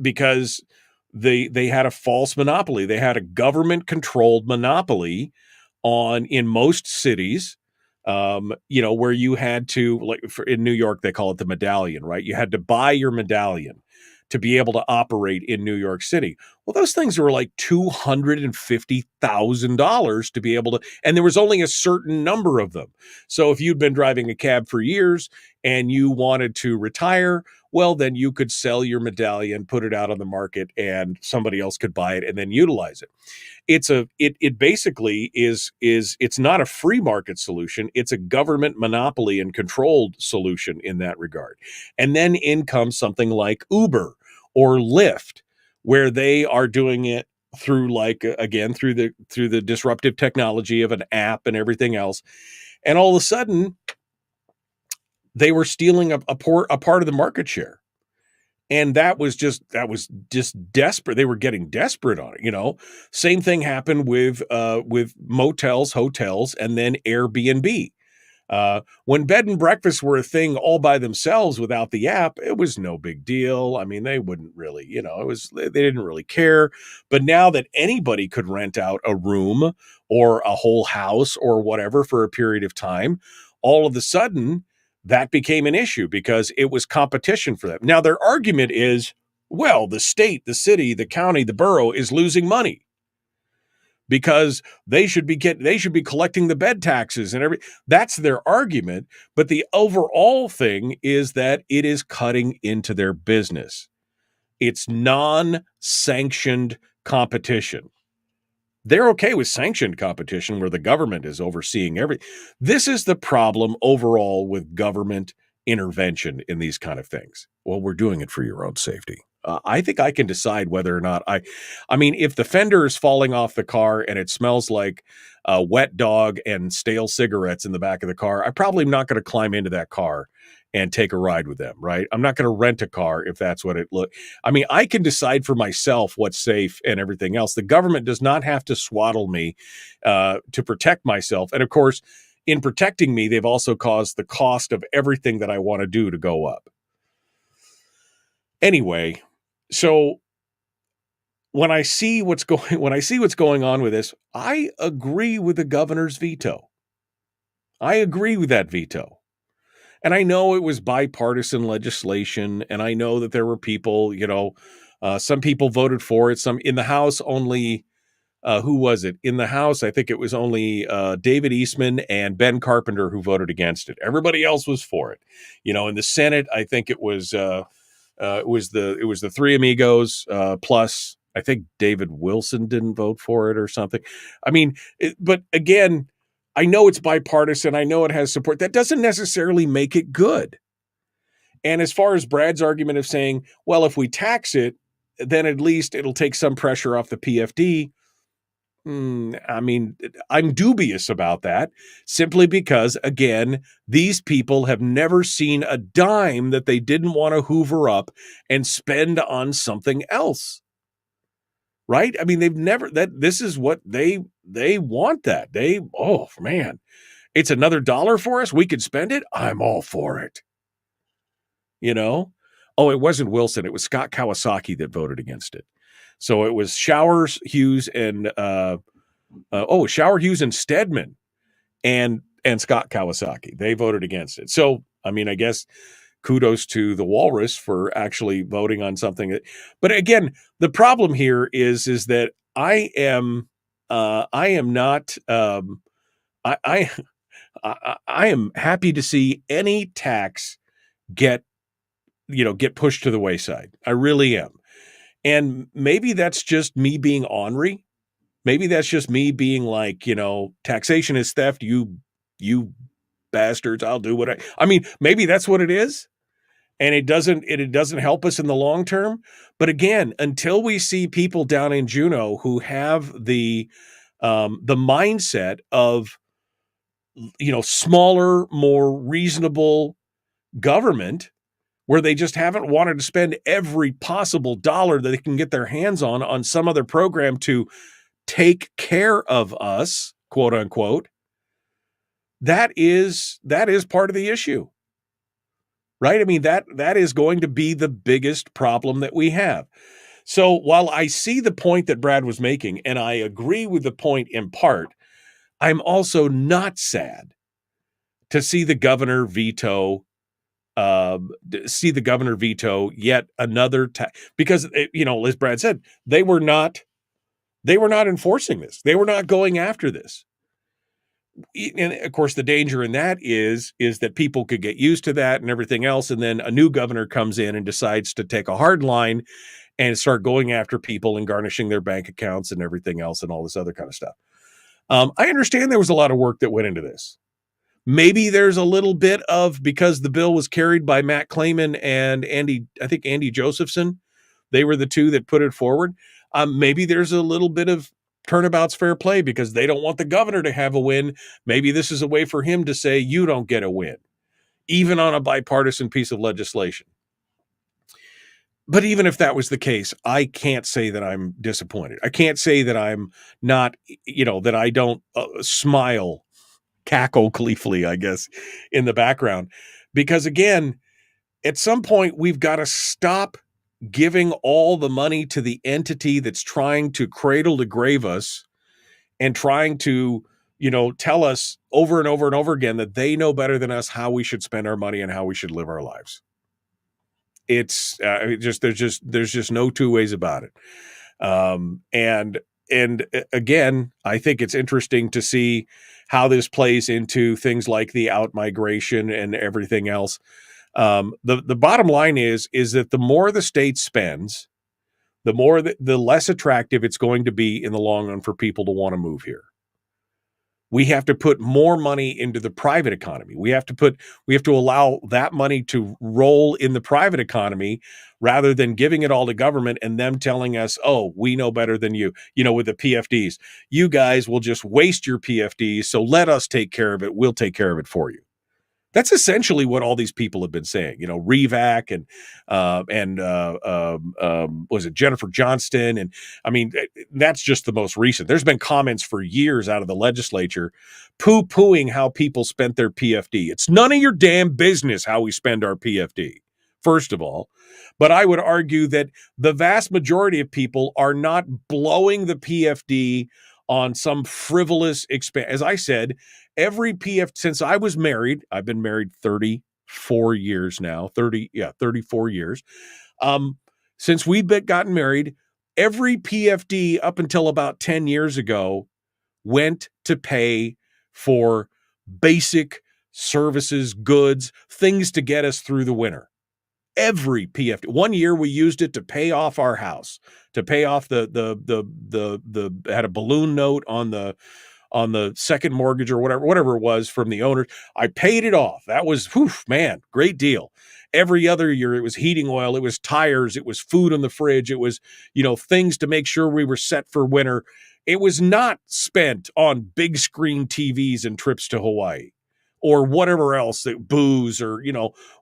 Because they had a false monopoly. They had a government-controlled monopoly in most cities, where you had to, in New York, they call it the medallion, right? You had to buy your medallion to be able to operate in New York City. Well, those things were like $250,000 to be able to, and there was only a certain number of them. So if you'd been driving a cab for years and you wanted to retire, well, then you could sell your medallion, put it out on the market, and somebody else could buy it and then utilize it. It basically is it's not a free market solution. It's a government monopoly and controlled solution in that regard. And then in comes something like Uber or Lyft, where they are doing it through through the disruptive technology of an app and everything else. And all of a sudden, they were stealing a part of the market share. And that was just desperate. They were getting desperate on it. Same thing happened with motels, hotels, and then Airbnb. When bed and breakfasts were a thing all by themselves without the app, it was no big deal. I mean, they wouldn't really, they didn't really care. But now that anybody could rent out a room or a whole house or whatever for a period of time, all of a sudden that became an issue because it was competition for them. Now their argument is, well, the state, the city, the county, the borough is losing money because they should be collecting the bed taxes and everything. That's their argument. But the overall thing is that it is cutting into their business. It's non-sanctioned competition. They're okay with sanctioned competition where the government is overseeing everything. This is the problem overall with government intervention in these kind of things. Well, we're doing it for your own safety. I think I can decide whether or not I mean, if the fender is falling off the car and it smells like a wet dog and stale cigarettes in the back of the car, I probably am not going to climb into that car and take a ride with them, right? I'm not going to rent a car if that's what it looks. I mean, I can decide for myself what's safe and everything else. The government does not have to swaddle me to protect myself. And of course, in protecting me, they've also caused the cost of everything that I want to do to go up. Anyway, so when I see what's going on with this, I agree with the governor's veto. I agree with that veto. And I know it was bipartisan legislation, and I know that there were people, some people voted for it. Some in the House only. Who was it? In the House, I think it was only David Eastman and Ben Carpenter who voted against it. Everybody else was for it. In the Senate, I think it was the three amigos plus I think David Wilson didn't vote for it or something. I mean, but again, I know it's bipartisan. I know it has support. That doesn't necessarily make it good. And as far as Brad's argument of saying, well, if we tax it, then at least it'll take some pressure off the PFD. I mean, I'm dubious about that simply because, again, these people have never seen a dime that they didn't want to hoover up and spend on something else. Right? I mean, they've never this is what they want that. Oh man, it's another $1 for us. We could spend it. I'm all for it. Oh, it wasn't Wilson. It was Scott Kawasaki that voted against it. So it was Showers, Hughes, and Hughes and Stedman and Scott Kawasaki. They voted against it. So, I mean, I guess kudos to the Walrus for actually voting on something. But again, the problem here is that I am not. I am happy to see any tax get pushed to the wayside. I really am. And maybe that's just me being ornery. Maybe that's just me being like, taxation is theft. You bastards. I'll do what I mean, maybe that's what it is. And it doesn't help us in the long term. But again, until we see people down in Juneau who have the mindset of, smaller, more reasonable government, where they just haven't wanted to spend every possible dollar that they can get their hands on some other program to take care of us, quote unquote, that is part of the issue. Right? I mean, that is going to be the biggest problem that we have. So while I see the point that Brad was making, and I agree with the point in part, I'm also not sad to see the governor veto yet another because as Brad said, they were not enforcing this. They were not going after this. And of course, the danger in that is that people could get used to that and everything else. And then a new governor comes in and decides to take a hard line and start going after people and garnishing their bank accounts and everything else and all this other kind of stuff. I understand there was a lot of work that went into this. Maybe there's a little bit of, because the bill was carried by Matt Clayman and Andy Josephson. They were the two that put it forward. Maybe there's a little bit of turnabout's fair play because they don't want the governor to have a win. Maybe this is a way for him to say, you don't get a win, even on a bipartisan piece of legislation. But even if that was the case, I can't say that I'm disappointed. I can't say that I'm not, that I don't smile, cackle gleefully, I guess, in the background. Because again, at some point, we've got to stop giving all the money to the entity that's trying to cradle to grave us and trying to, tell us over and over and over again that they know better than us how we should spend our money and how we should live our lives. It's there's just no two ways about it. And again, I think it's interesting to see how this plays into things like the out-migration and everything else. The bottom line is that the more the state spends, the less attractive it's going to be in the long run for people to want to move here. We have to put more money into the private economy. We have to allow that money to roll in the private economy rather than giving it all to government and them telling us, oh, we know better than you, with the PFDs. You guys will just waste your PFDs, so let us take care of it. We'll take care of it for you. That's essentially what all these people have been saying, Revac and was it Jennifer Johnston? And I mean, that's just the most recent. There's been comments for years out of the legislature poo-pooing how people spent their PFD. It's none of your damn business how we spend our PFD. first of all. But I would argue that the vast majority of people are not blowing the PFD on some frivolous expense. As I said, every since I was married, I've been married 34 years now, 34 years. Since we've gotten married, every PFD up until about 10 years ago went to pay for basic services, goods, things to get us through the winter. Every PFD. One year we used it to pay off our house, to pay off the had a balloon note on the second mortgage or whatever it was from the owners. I paid it off. That was, man, great deal. Every other year it was heating oil, it was tires, it was food in the fridge, it was, things to make sure we were set for winter. It was not spent on big screen TVs and trips to Hawaii or whatever else, that booze or,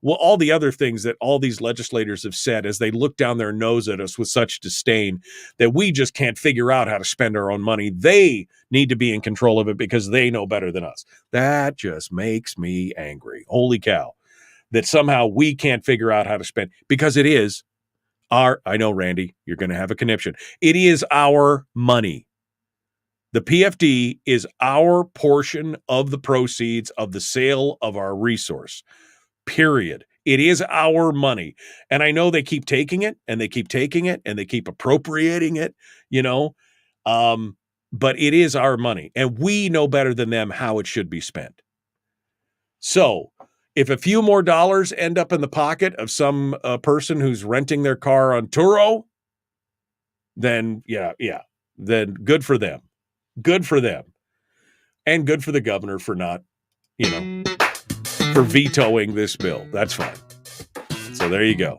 all the other things that all these legislators have said as they look down their nose at us with such disdain that we just can't figure out how to spend our own money. They need to be in control of it because they know better than us. That just makes me angry. Holy cow. That somehow we can't figure out how to spend, because it is I know, Randy, you're going to have a conniption. It is our money. The PFD is our portion of the proceeds of the sale of our resource, period. It is our money. And I know they keep taking it and they keep taking it and they keep appropriating it, but it is our money and we know better than them how it should be spent. So if a few more dollars end up in the pocket of some person who's renting their car on Turo, then then good for them. Good for them. And good for the governor for not, for vetoing this bill. That's fine. So there you go.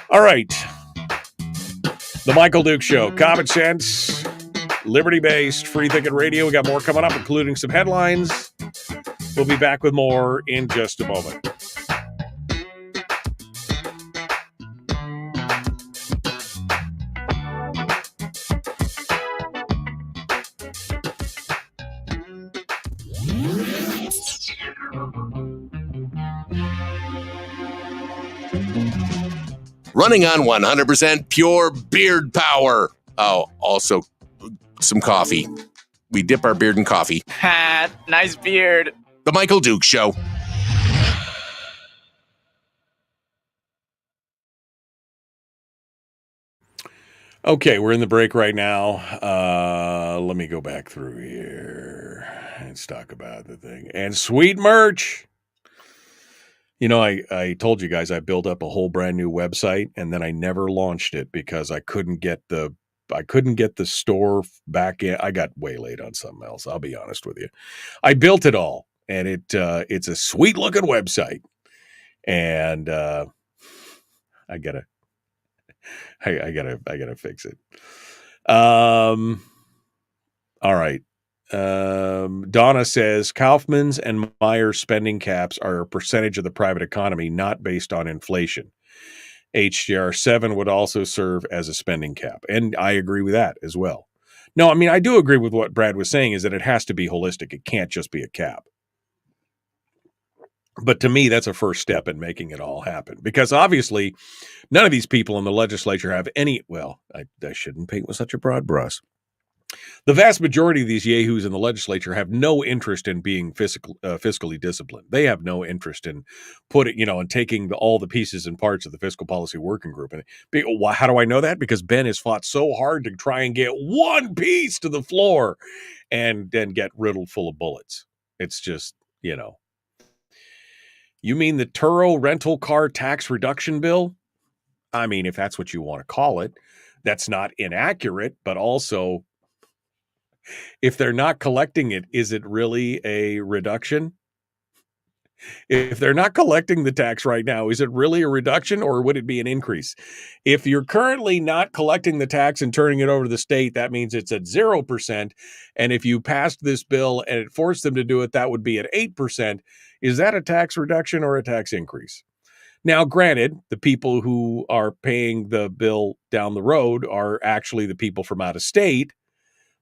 All right. The Michael Duke Show. Common sense, liberty-based, free-thinking radio. We got more coming up, including some headlines. We'll be back with more in just a moment. Running on 100% pure beard power. Oh, also some coffee. We dip our beard in coffee. Ha, nice beard. The Michael Duke Show. Okay, we're in the break right now. Let me go back through here and talk about the thing. And sweet merch. I told you guys I built up a whole brand new website and then I never launched it because I couldn't get the store back in. I got way late on something else. I'll be honest with you. I built it all and it's a sweet looking website. And I gotta fix it. All right. Donna says Kaufman's and Meyer's spending caps are a percentage of the private economy, not based on inflation. HGR 7 would also serve as a spending cap. And I agree with that as well. No, I mean, I do agree with what Brad was saying is that it has to be holistic. It can't just be a cap. But to me, that's a first step in making it all happen. Because obviously, none of these people in the legislature have any, I shouldn't paint with such a broad brush. The vast majority of these yahoos in the legislature have no interest in being fiscally disciplined. They have no interest in and taking all the pieces and parts of the fiscal policy working group. And how do I know that? Because Ben has fought so hard to try and get one piece to the floor and then get riddled full of bullets. It's just, You mean the Turo rental car tax reduction bill? I mean, if that's what you want to call it, that's not inaccurate, but also, if they're not collecting it, is it really a reduction? If they're not collecting the tax right now, is it really a reduction or would it be an increase? If you're currently not collecting the tax and turning it over to the state, that means it's at 0%. And if you passed this bill and it forced them to do it, that would be at 8%. Is that a tax reduction or a tax increase? Now, granted, the people who are paying the bill down the road are actually the people from out of state,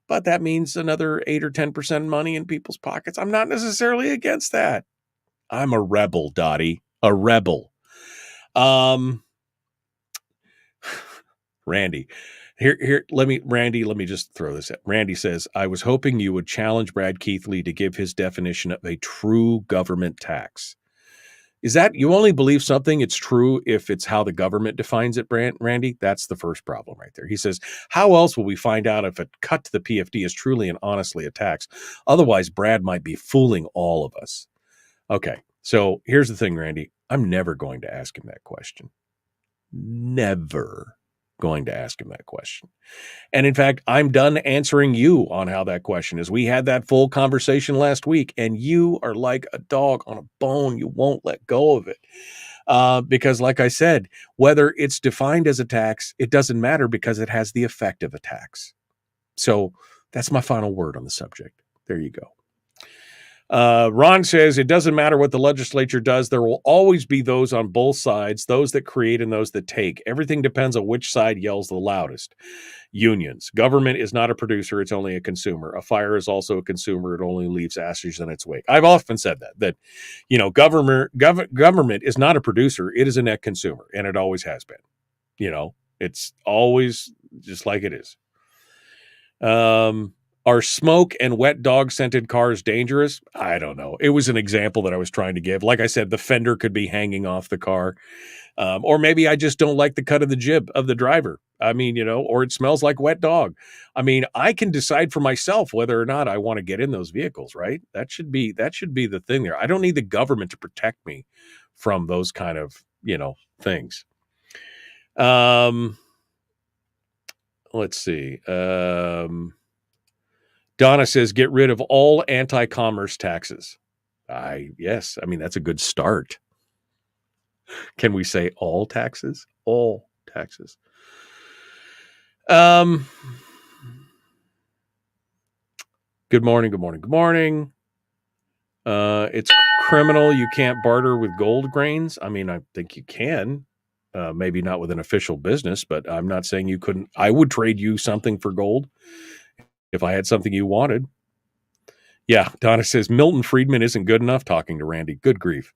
but that means another 8 or 10% money in people's pockets. I'm not necessarily against that. I'm a rebel, Dottie, a rebel. Randy, let me just throw this at. Randy says, I was hoping you would challenge Brad Keithley to give his definition of a true government tax. Is that you only believe something it's true if it's how the government defines it, Randy? That's the first problem right there. He says, how else will we find out if a cut to the PFD is truly and honestly a tax? Otherwise, Brad might be fooling all of us. Okay, so here's the thing, Randy. I'm never going to ask him that question. Never going to ask him that question. And in fact, I'm done answering you on how that question is. We had that full conversation last week, and you are like a dog on a bone. You won't let go of it. Because like I said, whether it's defined as a tax, it doesn't matter because it has the effect of a tax. So that's my final word on the subject. There you go. Ron says, it doesn't matter what the legislature does. There will always be those on both sides, those that create and those that take. Everything depends on which side yells the loudest. Unions. Government is not a producer. It's only a consumer. A fire is also a consumer. It only leaves ashes in its wake. I've often said that, government is not a producer. It is a net consumer, and it always has been. It's always just like it is. Are smoke and wet dog scented cars dangerous? I don't know. It was an example that I was trying to give. Like I said, the fender could be hanging off the car. Or maybe I just don't like the cut of the jib of the driver. I mean, or it smells like wet dog. I mean, I can decide for myself whether or not I want to get in those vehicles, right? That should be the thing there. I don't need the government to protect me from those kind of, things. Let's see. Donna says, get rid of all anti-commerce taxes. Yes. I mean, that's a good start. Can we say all taxes? All taxes. Good morning. It's criminal. You can't barter with gold grains. I mean, I think you can. Maybe not with an official business, but I'm not saying you couldn't. I would trade you something for gold if I had something you wanted. Yeah, Donna says Milton Friedman isn't good enough. Talking to Randy. Good grief.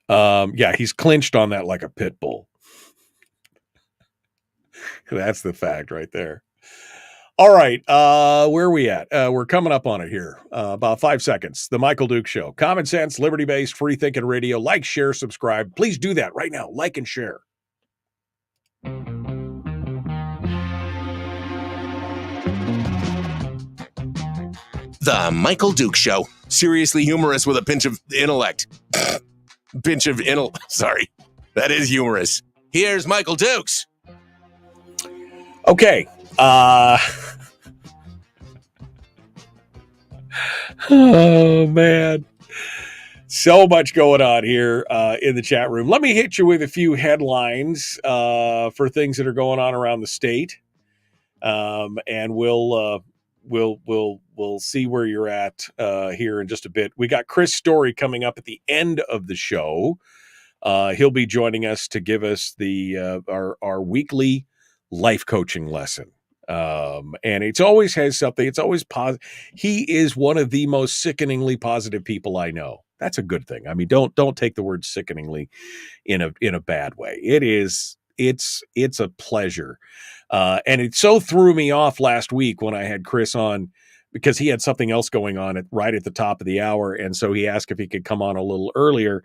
Yeah, he's clinched on that like a pit bull. That's the fact right there. All right, where are we at? We're coming up on it here. About 5 seconds. The Michael Duke Show. Common sense, liberty-based, free-thinking radio. Like, share, subscribe. Please do that right now. Like and share. The Michael Duke Show. Seriously humorous with a pinch of intellect. Sorry. That is humorous. Here's Michael Dukes. Okay. Oh, man. So much going on here in the chat room. Let me hit you with a few headlines for things that are going on around the state. And we'll see where you're at here in just a bit. We got Chris Story coming up at the end of the show. He'll be joining us to give us our weekly life coaching lesson. And it always has something. It's always positive. He is one of the most sickeningly positive people I know. That's a good thing. I mean, don't take the word sickeningly in a bad way. It's a pleasure. And it so threw me off last week when I had Chris on because he had something else going on right at the top of the hour. And so he asked if he could come on a little earlier.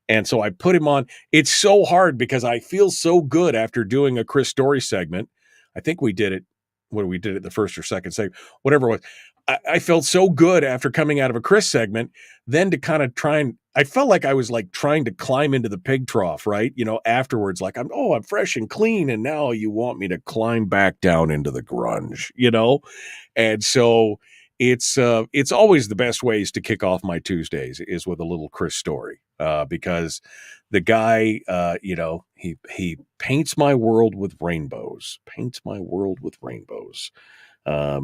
And so I put him on. It's so hard because I feel so good after doing a Chris Story segment. I think we did it when we did it the first or second segment, whatever it was. I felt so good after coming out of a Chris segment, then to kind of I felt like I was like trying to climb into the pig trough, right? Afterwards, like I'm fresh and clean. And now you want me to climb back down into the grunge, And so it's always the best ways to kick off my Tuesdays is with a little Chris Story, because the guy, he paints my world with rainbows,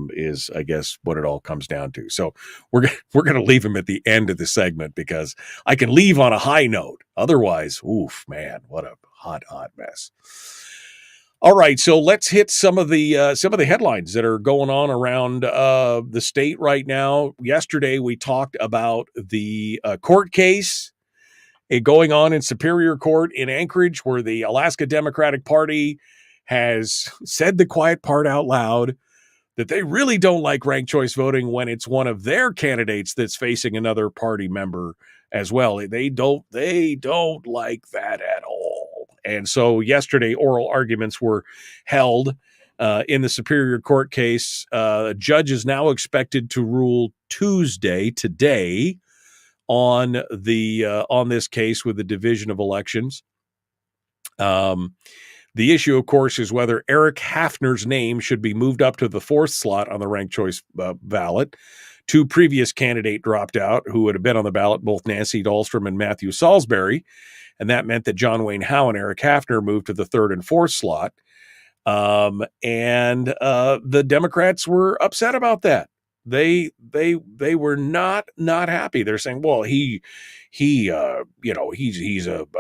is I guess what it all comes down to. So we're going to leave him at the end of the segment because I can leave on a high note. Otherwise, oof, man, what a hot mess. All right, so let's hit some of the headlines that are going on around the state right now. Yesterday we talked about the court case going on in Superior Court in Anchorage, where the Alaska Democratic Party has said the quiet part out loud that they really don't like ranked choice voting when it's one of their candidates that's facing another party member as well. They don't like that at all. And so yesterday, oral arguments were held in the Superior Court case. A judge is now expected to rule Tuesday, today, on this case with the Division of Elections. The issue, of course, is whether Eric Hafner's name should be moved up to the fourth slot on the ranked choice ballot. Two previous candidates dropped out who would have been on the ballot, both Nancy Dahlstrom and Matthew Salisbury, and that meant that John Wayne Howe and Eric Hafner moved to the third and fourth slot. The Democrats were upset about that. They were not happy. They're saying, well, he's a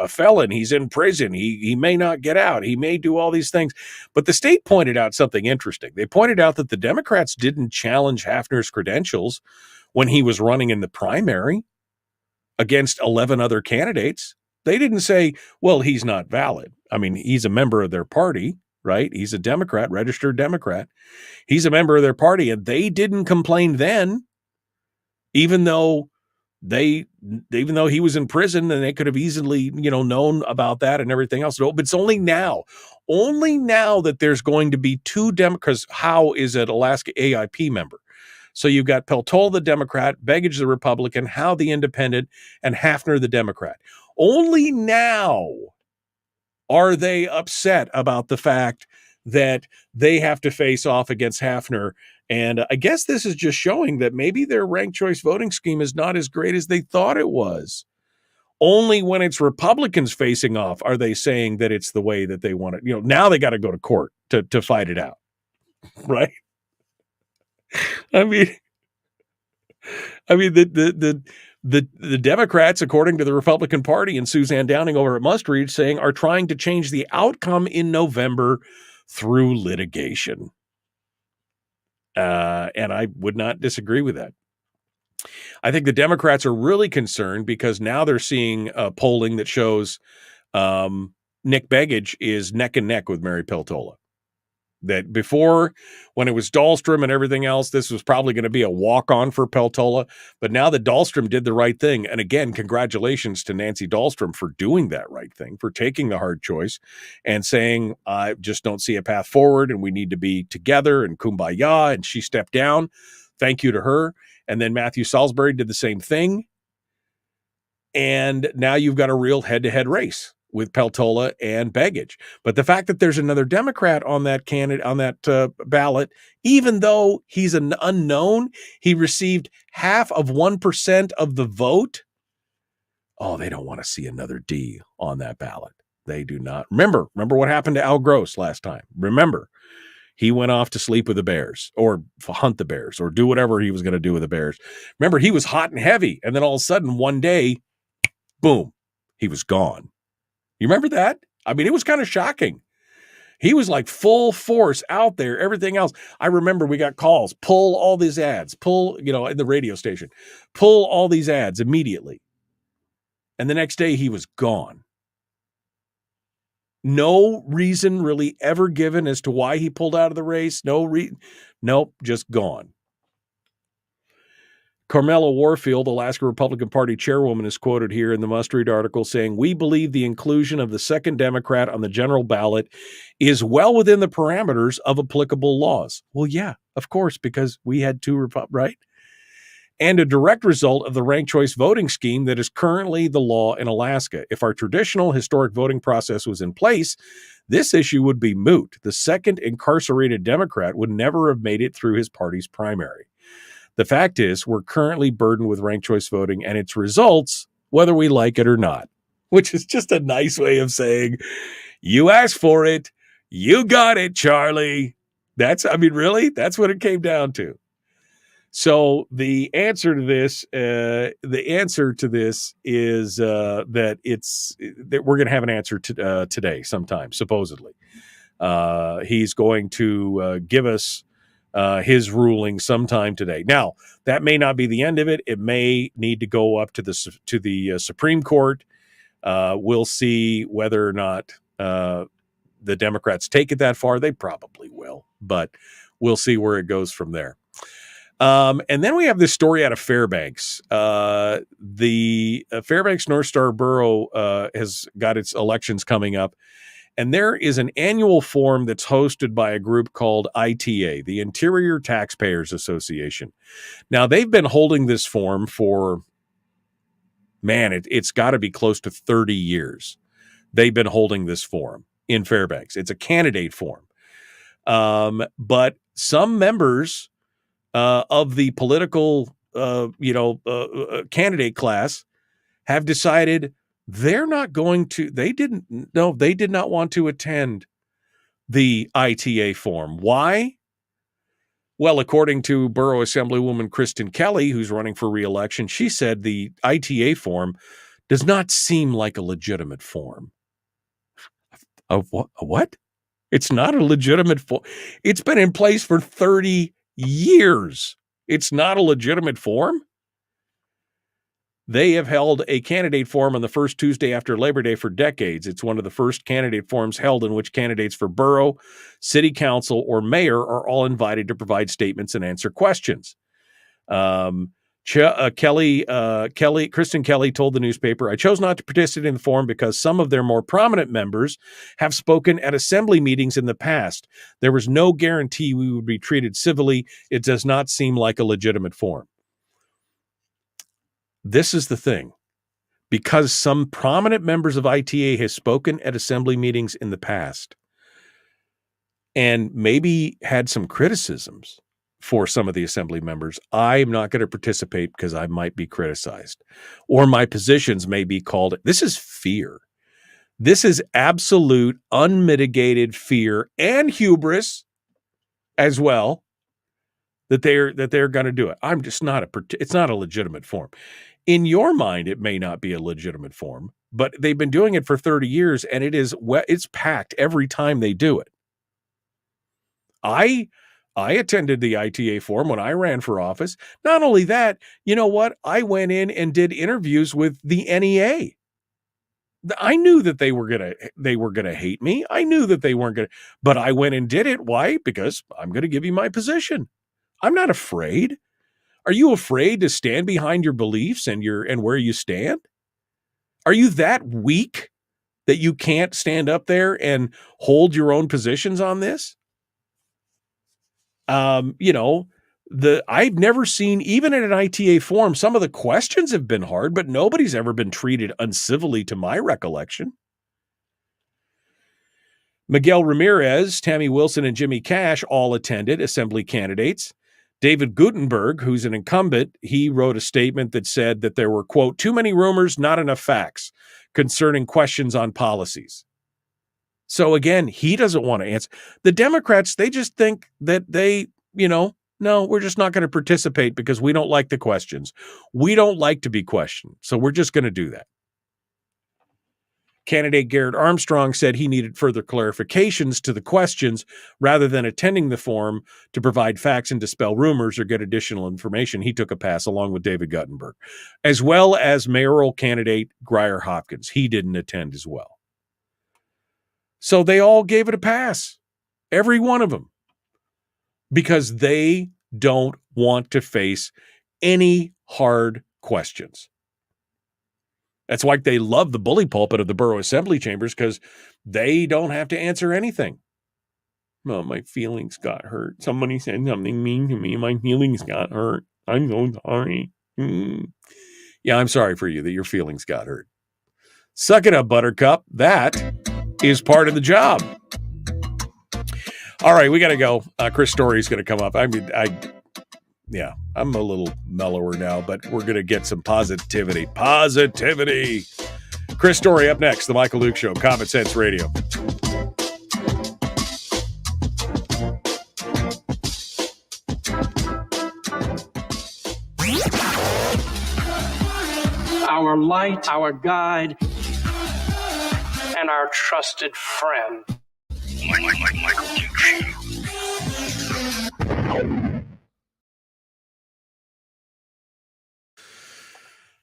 felon. He's in prison. He may not get out. He may do all these things. But the state pointed out something interesting. They pointed out that the Democrats didn't challenge Hafner's credentials when he was running in the primary against 11 other candidates. They didn't say, well, he's not valid. I mean, he's a member of their party, right? He's a Democrat, registered Democrat. He's a member of their party, and they didn't complain then, even though he was in prison and they could have easily, known about that and everything else. But it's only now that there's going to be two Democrats. Howe is an Alaska AIP member. So you've got Peltola, the Democrat, Begich, the Republican, Howe, the Independent, and Hafner, the Democrat. Only now are they upset about the fact that they have to face off against Hafner. And I guess this is just showing that maybe their ranked choice voting scheme is not as great as they thought it was. Only when it's Republicans facing off are they saying that it's the way that they want it. Now they got to go to court to fight it out. Right? I mean, the Democrats, according to the Republican Party and Suzanne Downing over at Must Read, saying are trying to change the outcome in November through litigation. And I would not disagree with that. I think the Democrats are really concerned because now they're seeing polling that shows Nick Begich is neck and neck with Mary Peltola. That before, when it was Dahlstrom and everything else, this was probably going to be a walk-on for Peltola. But now that Dahlstrom did the right thing, and again, congratulations to Nancy Dahlstrom for doing that right thing, for taking the hard choice and saying, I just don't see a path forward and we need to be together and kumbaya, and she stepped down. Thank you to her. And then Matthew Salisbury did the same thing. And now you've got a real head-to-head race with Peltola and Begich. But the fact that there's another Democrat on that ballot, even though he's an unknown, he received 0.5% of the vote. Oh, they don't want to see another D on that ballot. They do not. Remember what happened to Al Gross last time. Remember, he went off to sleep with the bears or hunt the bears or do whatever he was going to do with the bears. Remember, he was hot and heavy. And then all of a sudden, one day, boom, he was gone. You remember that? I mean, it was kind of shocking. He was like full force out there, everything else. I remember we got calls, pull all these ads, in the radio station, pull all these ads immediately. And the next day he was gone. No reason really ever given as to why he pulled out of the race. Nope, just gone. Carmela Warfield, Alaska Republican Party chairwoman, is quoted here in the Must Read article saying, "We believe the inclusion of the second Democrat on the general ballot is well within the parameters of applicable laws." Well, yeah, of course, because we had two, right? And a direct result of the ranked choice voting scheme that is currently the law in Alaska. If our traditional historic voting process was in place, this issue would be moot. The second incarcerated Democrat would never have made it through his party's primary. The fact is, we're currently burdened with ranked choice voting and its results, whether we like it or not, which is just a nice way of saying, you asked for it, you got it, Charlie. That's what it came down to. So the answer to this is that we're going to have an answer today sometime, supposedly. He's going to give us his ruling sometime today. Now, that may not be the end of it. It may need to go up to the Supreme Court We'll see whether or not the Democrats take it that far. They probably will, but we'll see where it goes from there. And then we have this story out of Fairbanks. The Fairbanks North Star Borough has got its elections coming up. And there is an annual forum that's hosted by a group called ITA, the Interior Taxpayers Association. Now, they've been holding this forum for, it's got to be close to 30 years. They've been holding this forum in Fairbanks. It's a candidate forum. But some members of the political, candidate class have decided they're not going to, they did not want to attend the ITA forum. Why? Well, according to Borough Assemblywoman Kristen Kelly, who's running for re-election, she said the ITA forum does not seem like a legitimate forum. What? It's not a legitimate forum. It's been in place for 30 years. It's not a legitimate forum? They have held a candidate forum on the first Tuesday after Labor Day for decades. It's one of the first candidate forums held in which candidates for borough, city council, or mayor are all invited to provide statements and answer questions. Kristen Kelly told the newspaper, "I chose not to participate in the forum because some of their more prominent members have spoken at assembly meetings in the past. There was no guarantee we would be treated civilly. It does not seem like a legitimate forum." This is the thing. Because some prominent members of ITA have spoken at assembly meetings in the past and maybe had some criticisms for some of the assembly members, I'm not going to participate because I might be criticized or my positions may be called. This is fear. This is absolute unmitigated fear and hubris as well that they're going to do it. I'm just it's not a legitimate form. In your mind, it may not be a legitimate form, but they've been doing it for 30 years and it's packed every time they do it. I attended the ITA forum when I ran for office. Not only that, you know what? I went in and did interviews with the NEA. I knew that they were gonna hate me. I knew that they weren't gonna, but I went and did it. Why? Because I'm gonna give you my position. I'm not afraid. Are you afraid to stand behind your beliefs and where you stand? Are you that weak that you can't stand up there and hold your own positions on this? I've never seen, even in an ITA forum, some of the questions have been hard, but nobody's ever been treated uncivilly to my recollection. Miguel Ramirez, Tammy Wilson, and Jimmy Cash all attended, assembly candidates. David Gutenberg, who's an incumbent, he wrote a statement that said that there were, quote, too many rumors, not enough facts concerning questions on policies. So again, he doesn't want to answer. The Democrats, they just think that no, we're just not going to participate because we don't like the questions. We don't like to be questioned. So we're just going to do that. Candidate Garrett Armstrong said he needed further clarifications to the questions rather than attending the forum to provide facts and dispel rumors or get additional information. He took a pass along with David Guttenberg, as well as mayoral candidate Grier Hopkins. He didn't attend as well. So they all gave it a pass, every one of them, because they don't want to face any hard questions. That's why they love the bully pulpit of the borough assembly chambers, because they don't have to answer anything. Oh, my feelings got hurt. Somebody said something mean to me. My feelings got hurt. I'm so sorry. Yeah, I'm sorry for you that your feelings got hurt. Suck it up, Buttercup. That is part of the job. All right, we got to go. Chris Story's going to come up. I'm a little mellower now, but we're going to get some positivity. Positivity. Chris Story up next. The Michael Luke Show, Common Sense Radio. Our light, our guide, and our trusted friend. Michael Luke Show.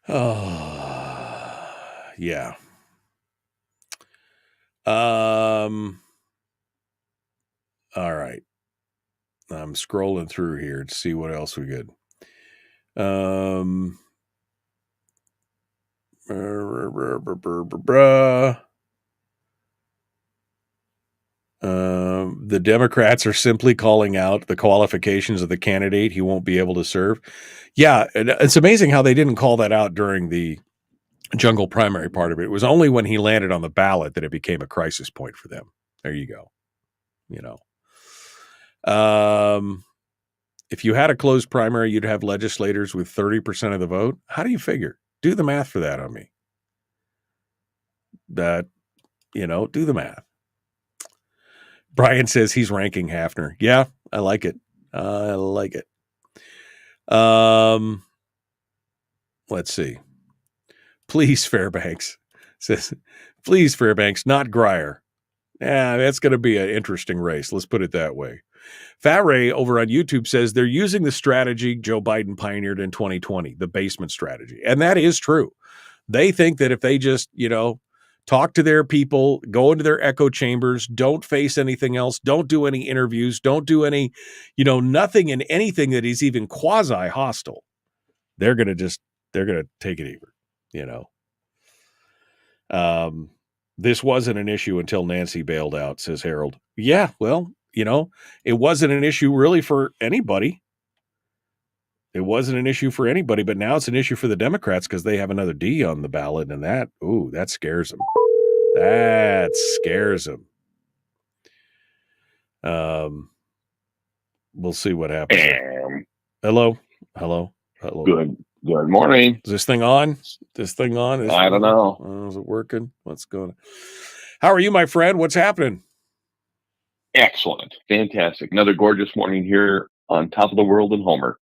Oh, yeah. All right. I'm scrolling through here to see what else we get. The Democrats are simply calling out the qualifications of the candidate he won't be able to serve. Yeah, it's amazing how they didn't call that out during the jungle primary part of it. It was only when he landed on the ballot that it became a crisis point for them. There you go. If you had a closed primary, you'd have legislators with 30% of the vote. How do you figure? Do the math for that on me. Do the math. Brian says he's ranking Hafner. Yeah, I like it. Let's see. Please, Fairbanks. Says, please, Fairbanks, not Grier. Yeah, that's going to be an interesting race. Let's put it that way. Fat Ray over on YouTube says they're using the strategy Joe Biden pioneered in 2020, the basement strategy. And that is true. They think that if they just, talk to their people, go into their echo chambers, don't face anything else, don't do any interviews, don't do any, nothing in anything that is even quasi hostile. They're going to take it even, This wasn't an issue until Nancy bailed out, says Harold. Yeah, well, it wasn't an issue really for anybody. It wasn't an issue for anybody, but now it's an issue for the Democrats because they have another D on the ballot, and that scares them. That scares them. We'll see what happens. Hello. Good morning. Is this thing on? I don't know. Is it working? What's going on? How are you, my friend? What's happening? Excellent. Fantastic. Another gorgeous morning here on top of the world in Homer.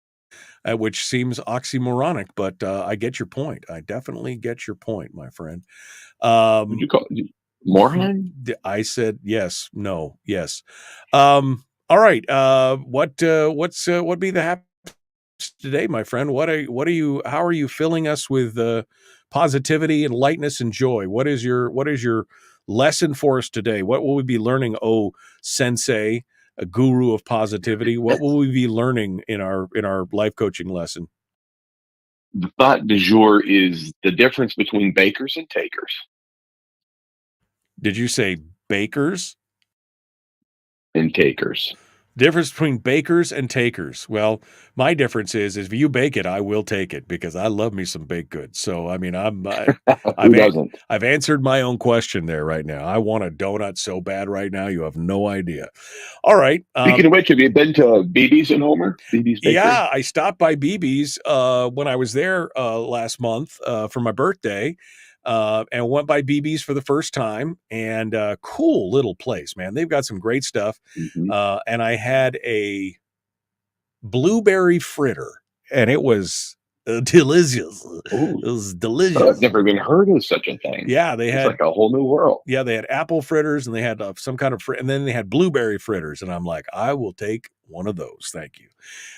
Which seems oxymoronic, but I get your point. I definitely get your point, my friend. Did you call moron? I said yes, no, yes. All right. What be the happy today, my friend? How are you filling us with positivity and lightness and joy? What is your lesson for us today? What will we be learning? Oh, sensei, a guru of positivity. What will we be learning in our life coaching lesson? The thought du jour is the difference between bakers and takers. Did you say bakers? And takers. Difference between bakers and takers. Well, my difference is if you bake it, I will take it because I love me some baked goods. So, I mean, I've answered my own question there right now. I want a donut so bad right now. You have no idea. All right. Speaking of which, have you been to BB's in Homer? BB's Bakery? Yeah, I stopped by BB's when I was there last month for my birthday. And went by BB's for the first time, and cool little place, man. They've got some great stuff. Mm-hmm. And I had a blueberry fritter, and it was delicious. Ooh. It was delicious. I've never even heard of such a thing. Yeah, it's like a whole new world. Yeah, they had apple fritters, and they had some kind of and then they had blueberry fritters, and I'm like, I will take one of those, thank you.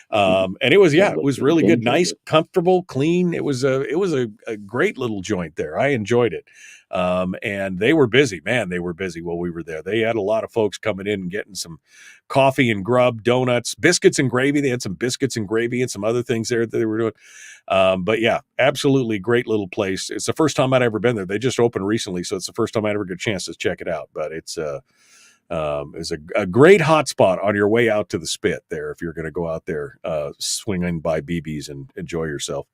And it was really good, nice, comfortable, clean. It was a great little joint there. I enjoyed it. And they were busy, man. They were busy while we were there. They had a lot of folks coming in and getting some coffee and grub, donuts, biscuits and gravy. They had some biscuits and gravy and some other things there that they were doing. But yeah, absolutely great little place. It's the first time I'd ever been there. They just opened recently, so it's the first time I ever get a chance to check it out. But it's a great hot spot on your way out to the Spit there if you're going to go out there swinging by BB's and enjoy yourself.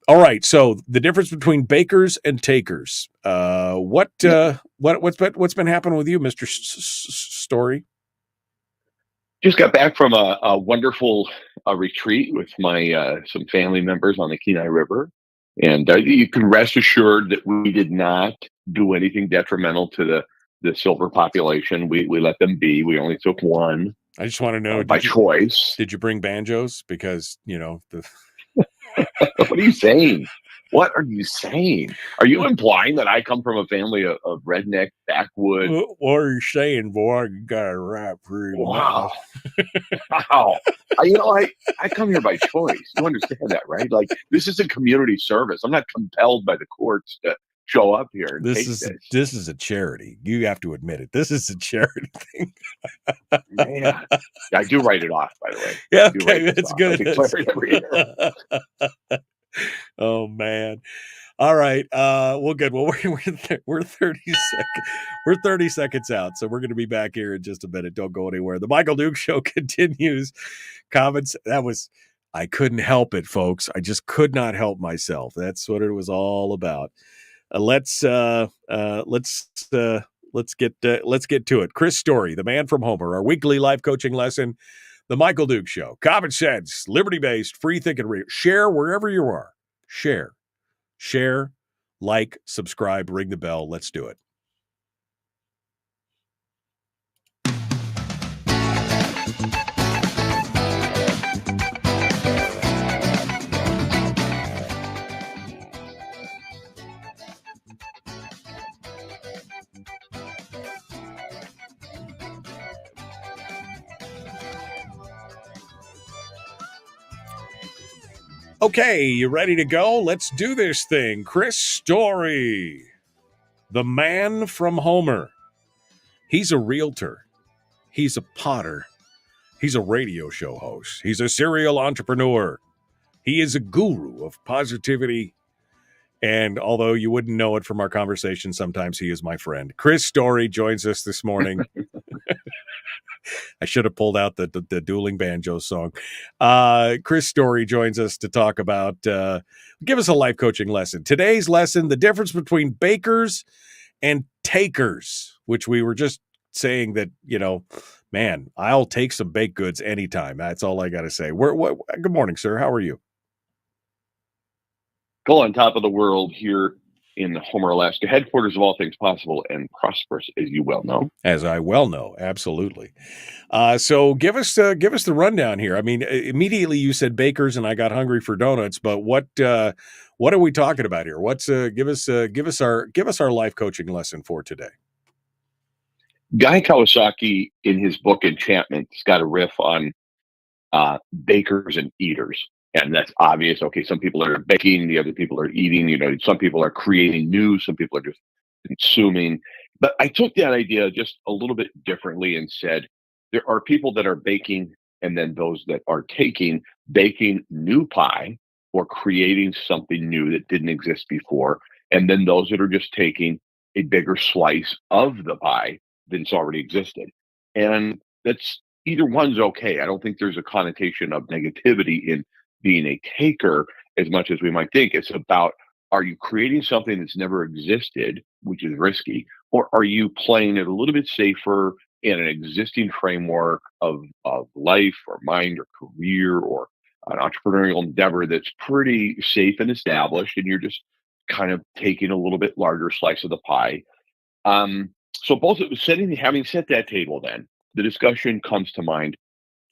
All right, so the difference between bakers and takers. What's been happening with you, Mr. Story? Just got back from a wonderful retreat with my some family members on the Kenai River, and you can rest assured that we did not do anything detrimental to the silver population. We let them be. We only took one. I just want to know by choice. Did you bring banjos? Because What are you saying? What are you saying? Are you implying that I come from a family of redneck backwood? What are you saying, boy? You got it right pretty wow. Wow. I come here by choice. You understand that, right? Like, this is a community service. I'm not compelled by the courts to show up here and This take is this. this is a charity. You have to admit it. This is a charity thing. Yeah, I do write it off, by the way. Yeah, I do write okay, this that's off. good. I declare it every year. Oh man. All right. Well, good. Well, we're 30 seconds. We're 30 seconds out, so we're going to be back here in just a minute. Don't go anywhere. The Michael Duke Show continues. Comments. I couldn't help it, folks. I just could not help myself. That's what it was all about. Let's get to it. Chris Story, the man from Homer, our weekly life coaching lesson. The Michael Duke Show. Common sense, liberty-based, free thinking. Share wherever you are. Share, like, subscribe, ring the bell. Let's do it. Okay, you ready to go? Let's do this thing. Chris Story, the man from Homer. He's a realtor. He's a potter. He's a radio show host. He's a serial entrepreneur. He is a guru of positivity. And although you wouldn't know it from our conversation, sometimes he is my friend. Chris Story joins us this morning. I should have pulled out the dueling banjo song. Chris Story joins us to talk about, give us a life coaching lesson. Today's lesson, the difference between bakers and takers, which we were just saying that, man, I'll take some baked goods anytime. That's all I got to say. Good morning, sir. How are you? Go on top of the world here in Homer, Alaska, headquarters of all things possible and prosperous, as you well know. As I well know, absolutely. So give us the rundown here. I mean, immediately you said bakers, and I got hungry for donuts. But what are we talking about here? Give us our life coaching lesson for today. Guy Kawasaki, in his book Enchantment, has got a riff on bakers and eaters. And that's obvious. Okay, some people are baking, the other people are eating. Some people are creating new, some people are just consuming. But I took that idea just a little bit differently and said there are people that are baking, and then those that are baking new pie or creating something new that didn't exist before. And then those that are just taking a bigger slice of the pie than's already existed. And that's either one's okay. I don't think there's a connotation of negativity in being a taker as much as we might think. It's about, are you creating something that's never existed, which is risky, or are you playing it a little bit safer in an existing framework of life or mind or career or an entrepreneurial endeavor that's pretty safe and established, and you're just kind of taking a little bit larger slice of the pie. So having set that table, then the discussion comes to mind,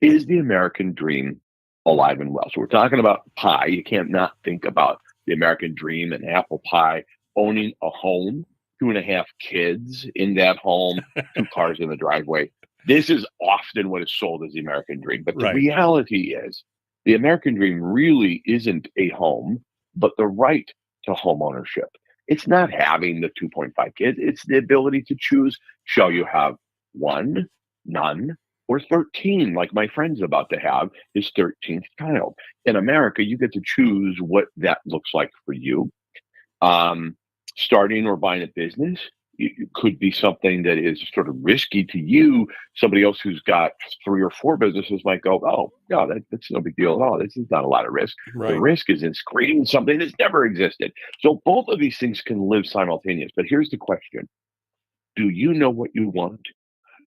is the American dream alive and well? So we're talking about pie. You can't not think about the American dream and apple pie, owning a home, 2.5 kids in that home, 2 cars in the driveway. This is often what is sold as the American dream. But the reality is the American dream really isn't a home, but the right to home ownership. It's not having the 2.5 kids. It's the ability to choose. Shall you have 1, none, or 13, like my friend's about to have his 13th child? In America, you get to choose what that looks like for you. Starting or buying a business, it could be something that is sort of risky to you. Somebody else who's got 3 or 4 businesses might go, oh, no, that's no big deal at all. This is not a lot of risk. Right. The risk is in creating something that's never existed. So both of these things can live simultaneous. But here's the question. Do you know what you want?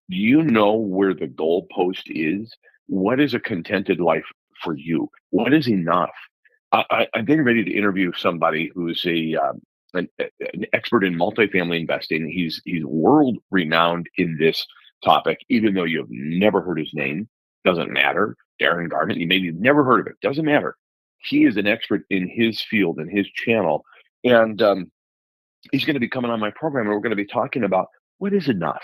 Do you know where the goalpost is? What is a contented life for you? What is enough? I'm getting ready to interview somebody who's an expert in multifamily investing. He's world renowned in this topic, even though you've never heard his name. Doesn't matter. Darren Garnett, you maybe have never heard of it. Doesn't matter. He is an expert in his field and his channel. And he's going to be coming on my program, and we're going to be talking about what is enough.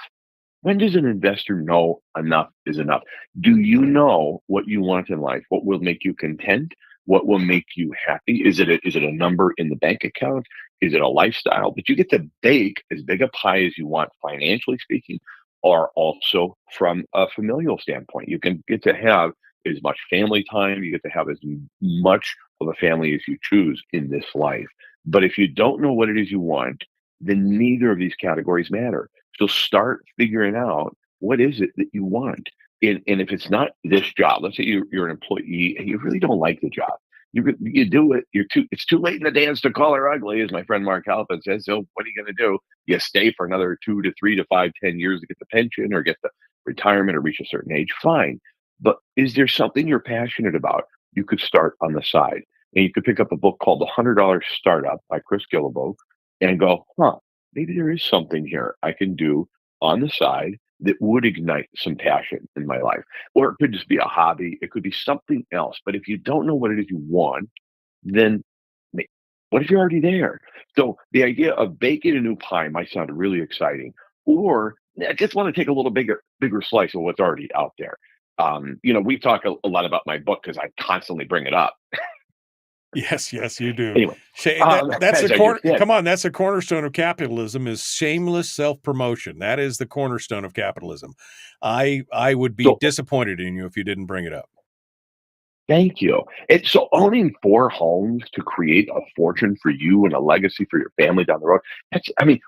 When does an investor know enough is enough? Do you know what you want in life? What will make you content? What will make you happy? Is it a number in the bank account? Is it a lifestyle? But you get to bake as big a pie as you want, financially speaking, or also from a familial standpoint. You can get to have as much family time. You get to have as much of a family as you choose in this life. But if you don't know what it is you want, then neither of these categories matter. So start figuring out, what is it that you want? And if it's not this job, let's say you're an employee and you really don't like the job. You do it. It's too late in the dance to call her ugly, as my friend Mark Halpin says. So what are you going to do? You stay for another 2 to 3 to 5, 10 years to get the pension or get the retirement or reach a certain age. Fine. But is there something you're passionate about? You could start on the side. And you could pick up a book called The $100 Startup by Chris Gillibo and go, maybe there is something here I can do on the side that would ignite some passion in my life. Or it could just be a hobby. It could be something else. But if you don't know what it is you want, then what if you're already there? So the idea of baking a new pie might sound really exciting. Or I just want to take a little bigger slice of what's already out there. We talk a lot about my book because I constantly bring it up. Yes, you do. Anyway, that's the come on, that's the cornerstone of capitalism, is shameless self-promotion. That is the cornerstone of capitalism. I would be disappointed in you if you didn't bring it up. Thank you. So owning 4 homes to create a fortune for you and a legacy for your family down the road,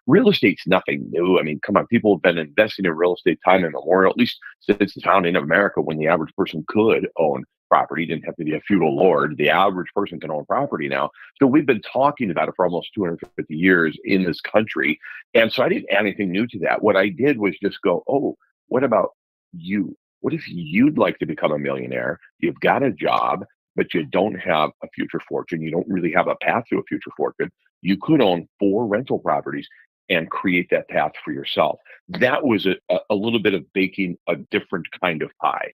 real estate's nothing new. Come on, people have been investing in real estate time immemorial, at least since the founding of America, when the average person could own property. Didn't have to be a feudal lord. The average person can own property now. So we've been talking about it for almost 250 years in this country. And so I didn't add anything new to that. What I did was just go, what about you? What if you'd like to become a millionaire? You've got a job, but you don't have a future fortune. You don't really have a path to a future fortune. You could own 4 rental properties and create that path for yourself. That was a little bit of baking a different kind of pie.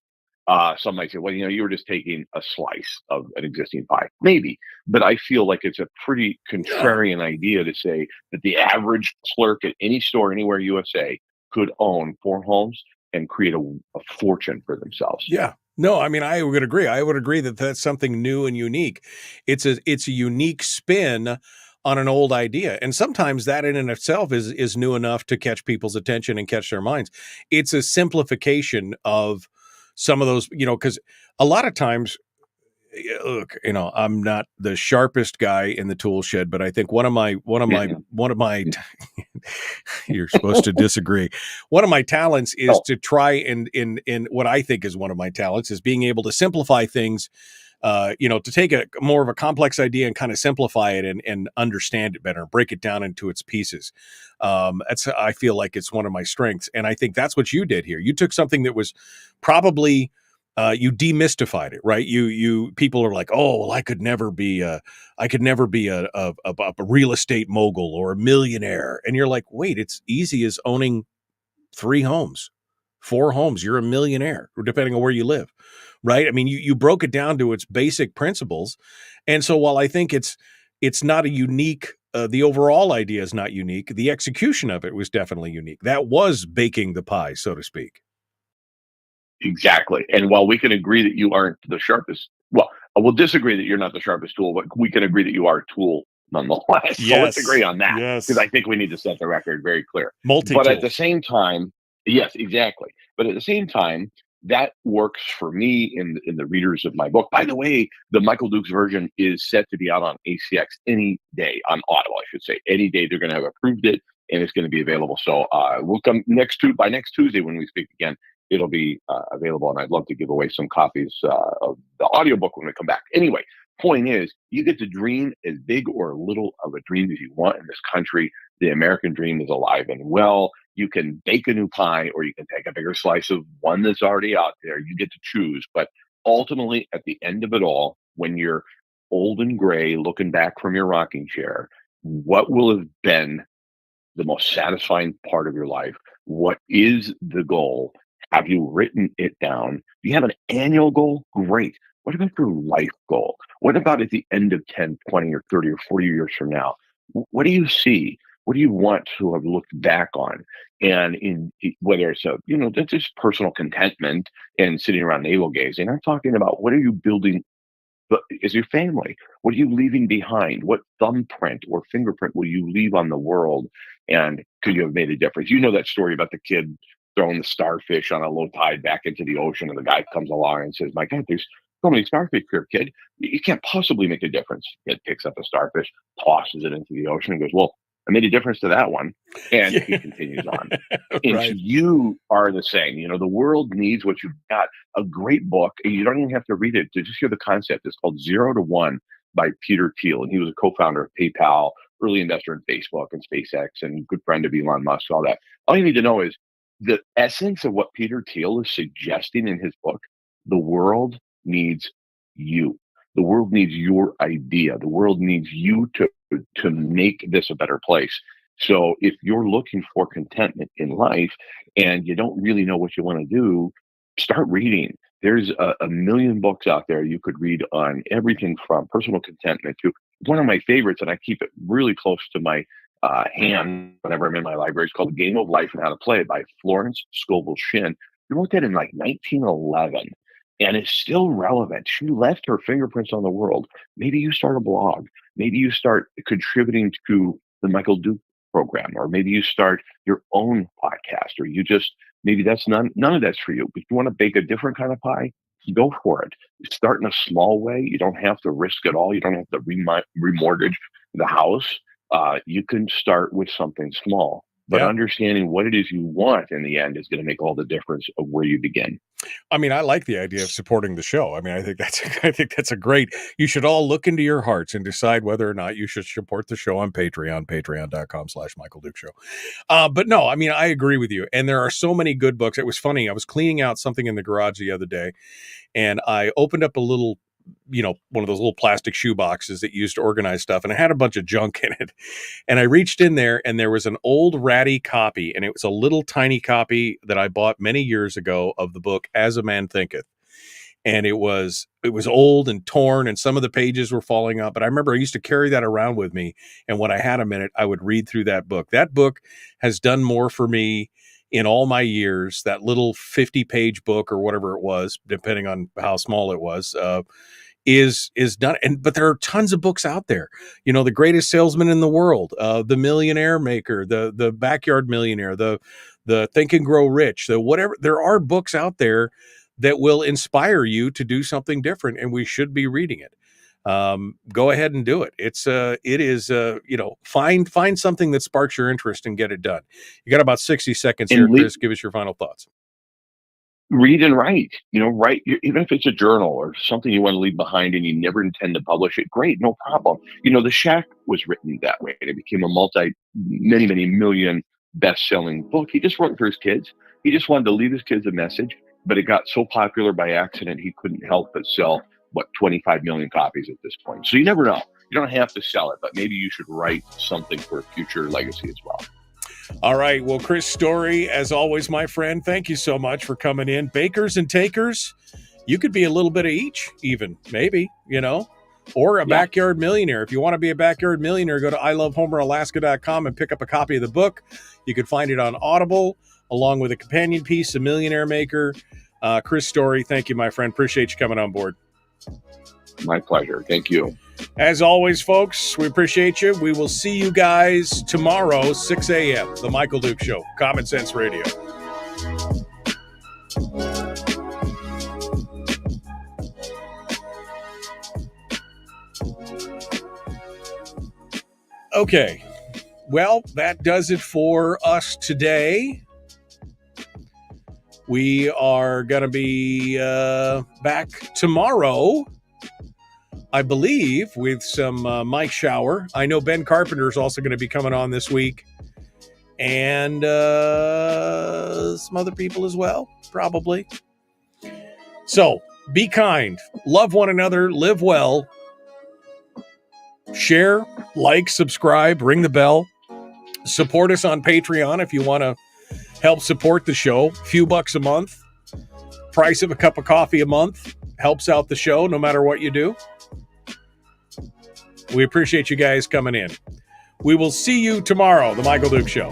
Some might say, well, you were just taking a slice of an existing pie. Maybe. But I feel like it's a pretty contrarian idea to say that the average clerk at any store anywhere USA could own 4 homes and create a fortune for themselves. Yeah. No, I would agree. I would agree that that's something new and unique. It's a unique spin on an old idea. And sometimes that in and of itself is new enough to catch people's attention and catch their minds. It's a simplification of some of those, because a lot of times, look, I'm not the sharpest guy in the tool shed, but I think one of my you're supposed to disagree. One of my talents is to try and in what I think is one of my talents is being able to simplify things, to take a more of a complex idea and kind of simplify it and understand it better, break it down into its pieces. I feel like it's one of my strengths. And I think that's what you did here. You took something that was probably, you demystified it, right? You people are like, oh, well, I could never be a real estate mogul or a millionaire. And you're like, wait, it's easy as owning 3 homes, 4 homes. You're a millionaire, depending on where you live, right? You broke it down to its basic principles. And so while I think it's not a unique, the overall idea is not unique, the execution of it was definitely unique. That was baking the pie, so to speak. Exactly. And while we can agree that you aren't the sharpest, well, we'll disagree that you're not the sharpest tool, but we can agree that you are a tool nonetheless. Yes. So let's agree on that. Yes. Because I think we need to set the record very clear. Multi-tool. But at the same time, yes, exactly. But at the same time, that works for me in the readers of my book. By the way, the Michael Dukes version is set to be out on ACX any day, on Audible, I should say. Any day they're going to have approved it, and it's going to be available. So we'll come by next Tuesday when we speak again. It'll be available, and I'd love to give away some copies of the audiobook when we come back. Anyway, point is, you get to dream as big or little of a dream as you want in this country. The American dream is alive and well. You can bake a new pie, or you can take a bigger slice of one that's already out there. You get to choose. But ultimately, at the end of it all, when you're old and gray, looking back from your rocking chair, what will have been the most satisfying part of your life? What is the goal? Have you written it down? Do you have an annual goal? Great. What about your life goal? What about at the end of 10, 20, or 30, or 40 years from now? What do you see? What do you want to have looked back on? And in whether it's that's just personal contentment and sitting around navel gazing, I'm talking about, what are you building is your family. What are you leaving behind? What thumbprint or fingerprint will you leave on the world? And could you have made a difference? You know that story about the kid throwing the starfish on a low tide back into the ocean, and the guy comes along and says, "My God, there's so many starfish here, kid. You can't possibly make a difference." Kid picks up a starfish, tosses it into the ocean, and goes, "Well, I made a difference to that one." And he continues on. And Right. you are the same. You know, the world needs what you've got. A great book. You don't even have to read it to just hear the concept. It's called 0 to 1 by Peter Thiel. And he was a co-founder of PayPal, early investor in Facebook and SpaceX, and good friend of Elon Musk, all that. All you need to know is the essence of what Peter Thiel is suggesting in his book. The world needs you. The world needs your idea. The world needs you to make this a better place. So if you're looking for contentment in life and you don't really know what you want to do, start reading. There's a million books out there you could read on everything from personal contentment to one of my favorites, and I keep it really close to my hand whenever I'm in my library. It's called The Game of Life and How to Play It by Florence Scovel Shinn. She wrote that in like 1911. And it's still relevant. She left her fingerprints on the world. Maybe you start a blog. Maybe you start contributing to the Michael Duke program, or maybe you start your own podcast, or you just, maybe that's none of that's for you. But you want to bake a different kind of pie, go for it. Start in a small way. You don't have to risk it all. You don't have to remortgage the house. You can start with something small. But understanding what it is you want in the end is going to make all the difference of where you begin. I mean, I like the idea of supporting the show. I mean, I think that's a great, you should all look into your hearts and decide whether or not you should support the show on Patreon, patreon.com/Michael Duke Show. But no, I mean, I agree with you. And there are so many good books. It was funny. I was cleaning out something in the garage the other day, and I opened up a little, one of those little plastic shoe boxes that you used to organize stuff. And it had a bunch of junk in it. And I reached in there, and there was an old ratty copy. And it was a little tiny copy that I bought many years ago of the book As a Man Thinketh. And it was old and torn, and some of the pages were falling out. But I remember I used to carry that around with me. And when I had a minute, I would read through that book. That book has done more for me in all my years. That little 50-page book, or whatever it was, depending on how small it was, is done. But there are tons of books out there. The Greatest Salesman in the World, The Millionaire Maker, the Backyard Millionaire, the Think and Grow Rich, the whatever. There are books out there that will inspire you to do something different, and we should be reading it. Go ahead and do it. It is find something that sparks your interest and get it done. You got about 60 seconds here, Chris. Give us your final thoughts. Read and write. Write, even if it's a journal or something you want to leave behind and you never intend to publish it. Great, no problem. The Shack was written that way. It became a many million best-selling book. He just wrote it for his kids. He just wanted to leave his kids a message, but it got so popular by accident he couldn't help but sell 25 million copies at this point. So you never know. You don't have to sell it, but maybe you should write something for a future legacy as well. All right. Well, Chris Story, as always, my friend, thank you so much for coming in. Bakers and takers, you could be a little bit of each, even, maybe, or a backyard millionaire. If you want to be a backyard millionaire, go to ilovehomeralaska.com and pick up a copy of the book. You can find it on Audible, along with a companion piece, The Millionaire Maker. Chris Story, thank you, my friend. Appreciate you coming on board. My pleasure. Thank you. As always, folks, we appreciate you. We will see you guys tomorrow, 6 a.m., The Michael Duke Show, Common Sense Radio. Okay. Well, that does it for us today. We are going to be back tomorrow, I believe, with some Mike Shower. I know Ben Carpenter is also going to be coming on this week. And some other people as well, probably. So, be kind. Love one another. Live well. Share, like, subscribe, ring the bell. Support us on Patreon if you want to help support the show. A few bucks a month. Price of a cup of coffee a month. Helps out the show no matter what you do. We appreciate you guys coming in. We will see you tomorrow, The Michael Duke Show.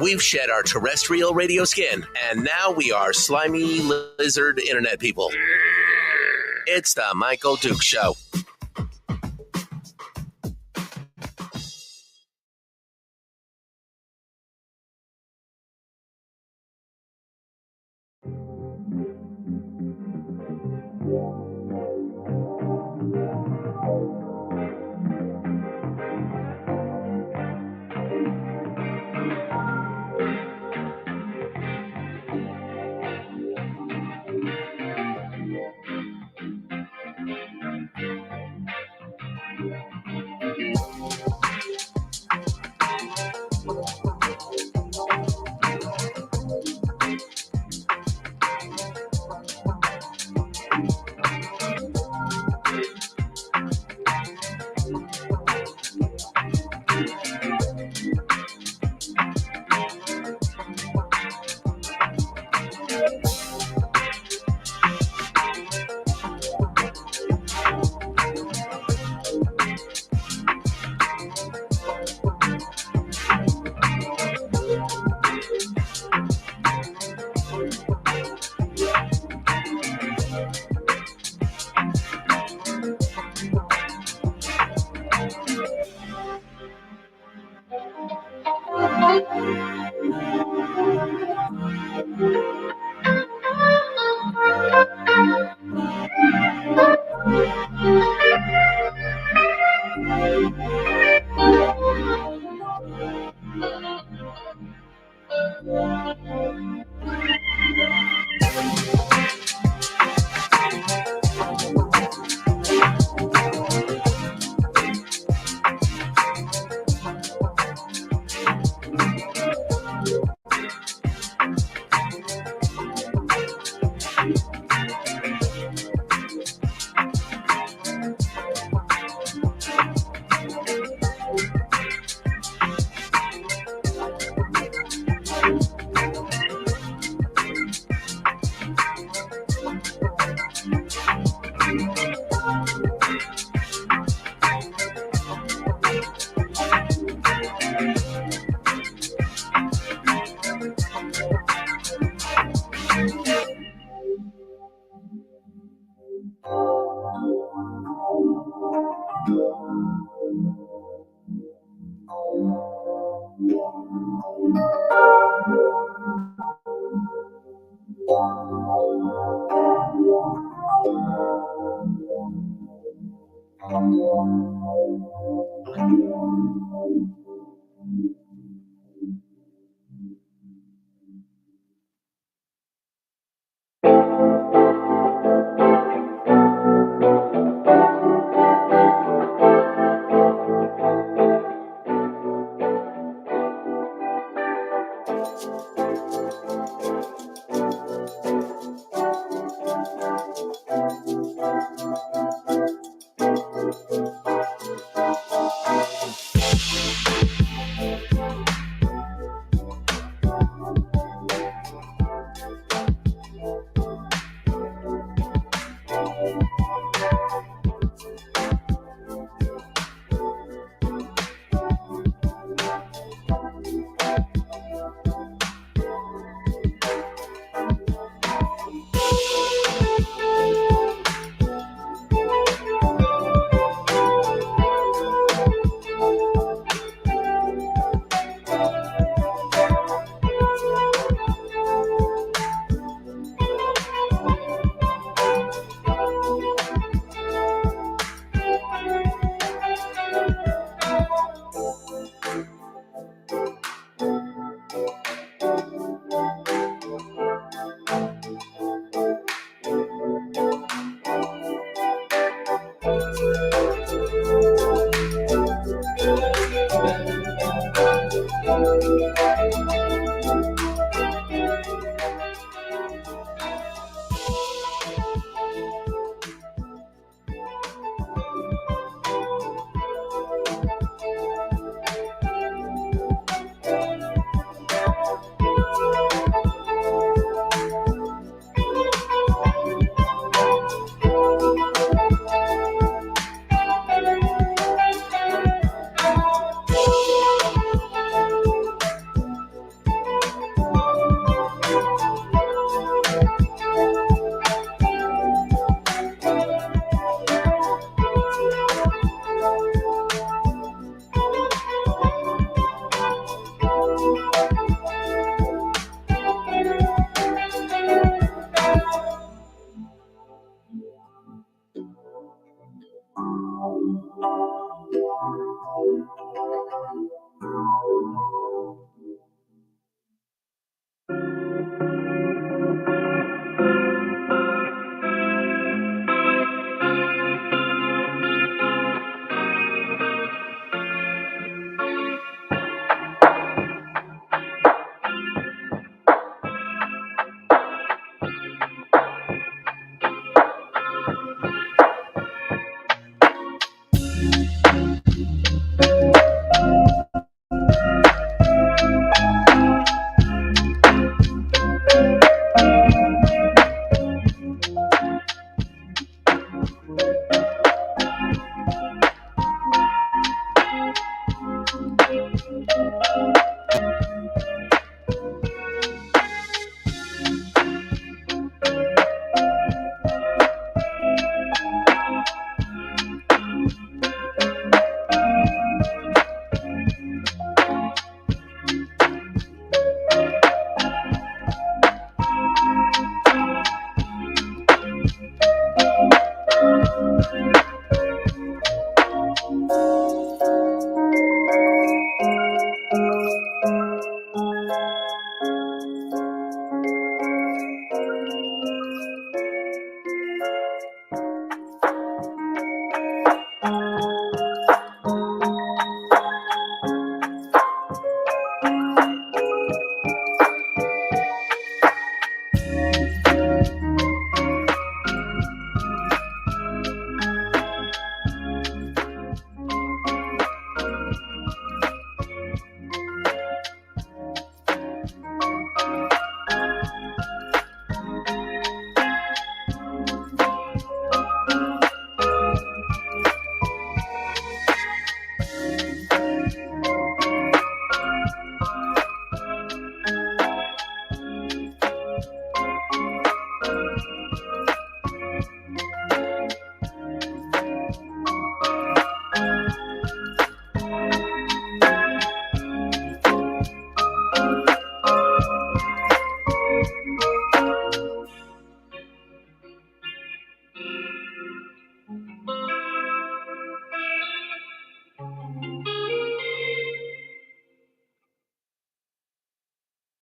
We've shed our terrestrial radio skin, and now we are slimy lizard internet people. It's the Michael Duke Show.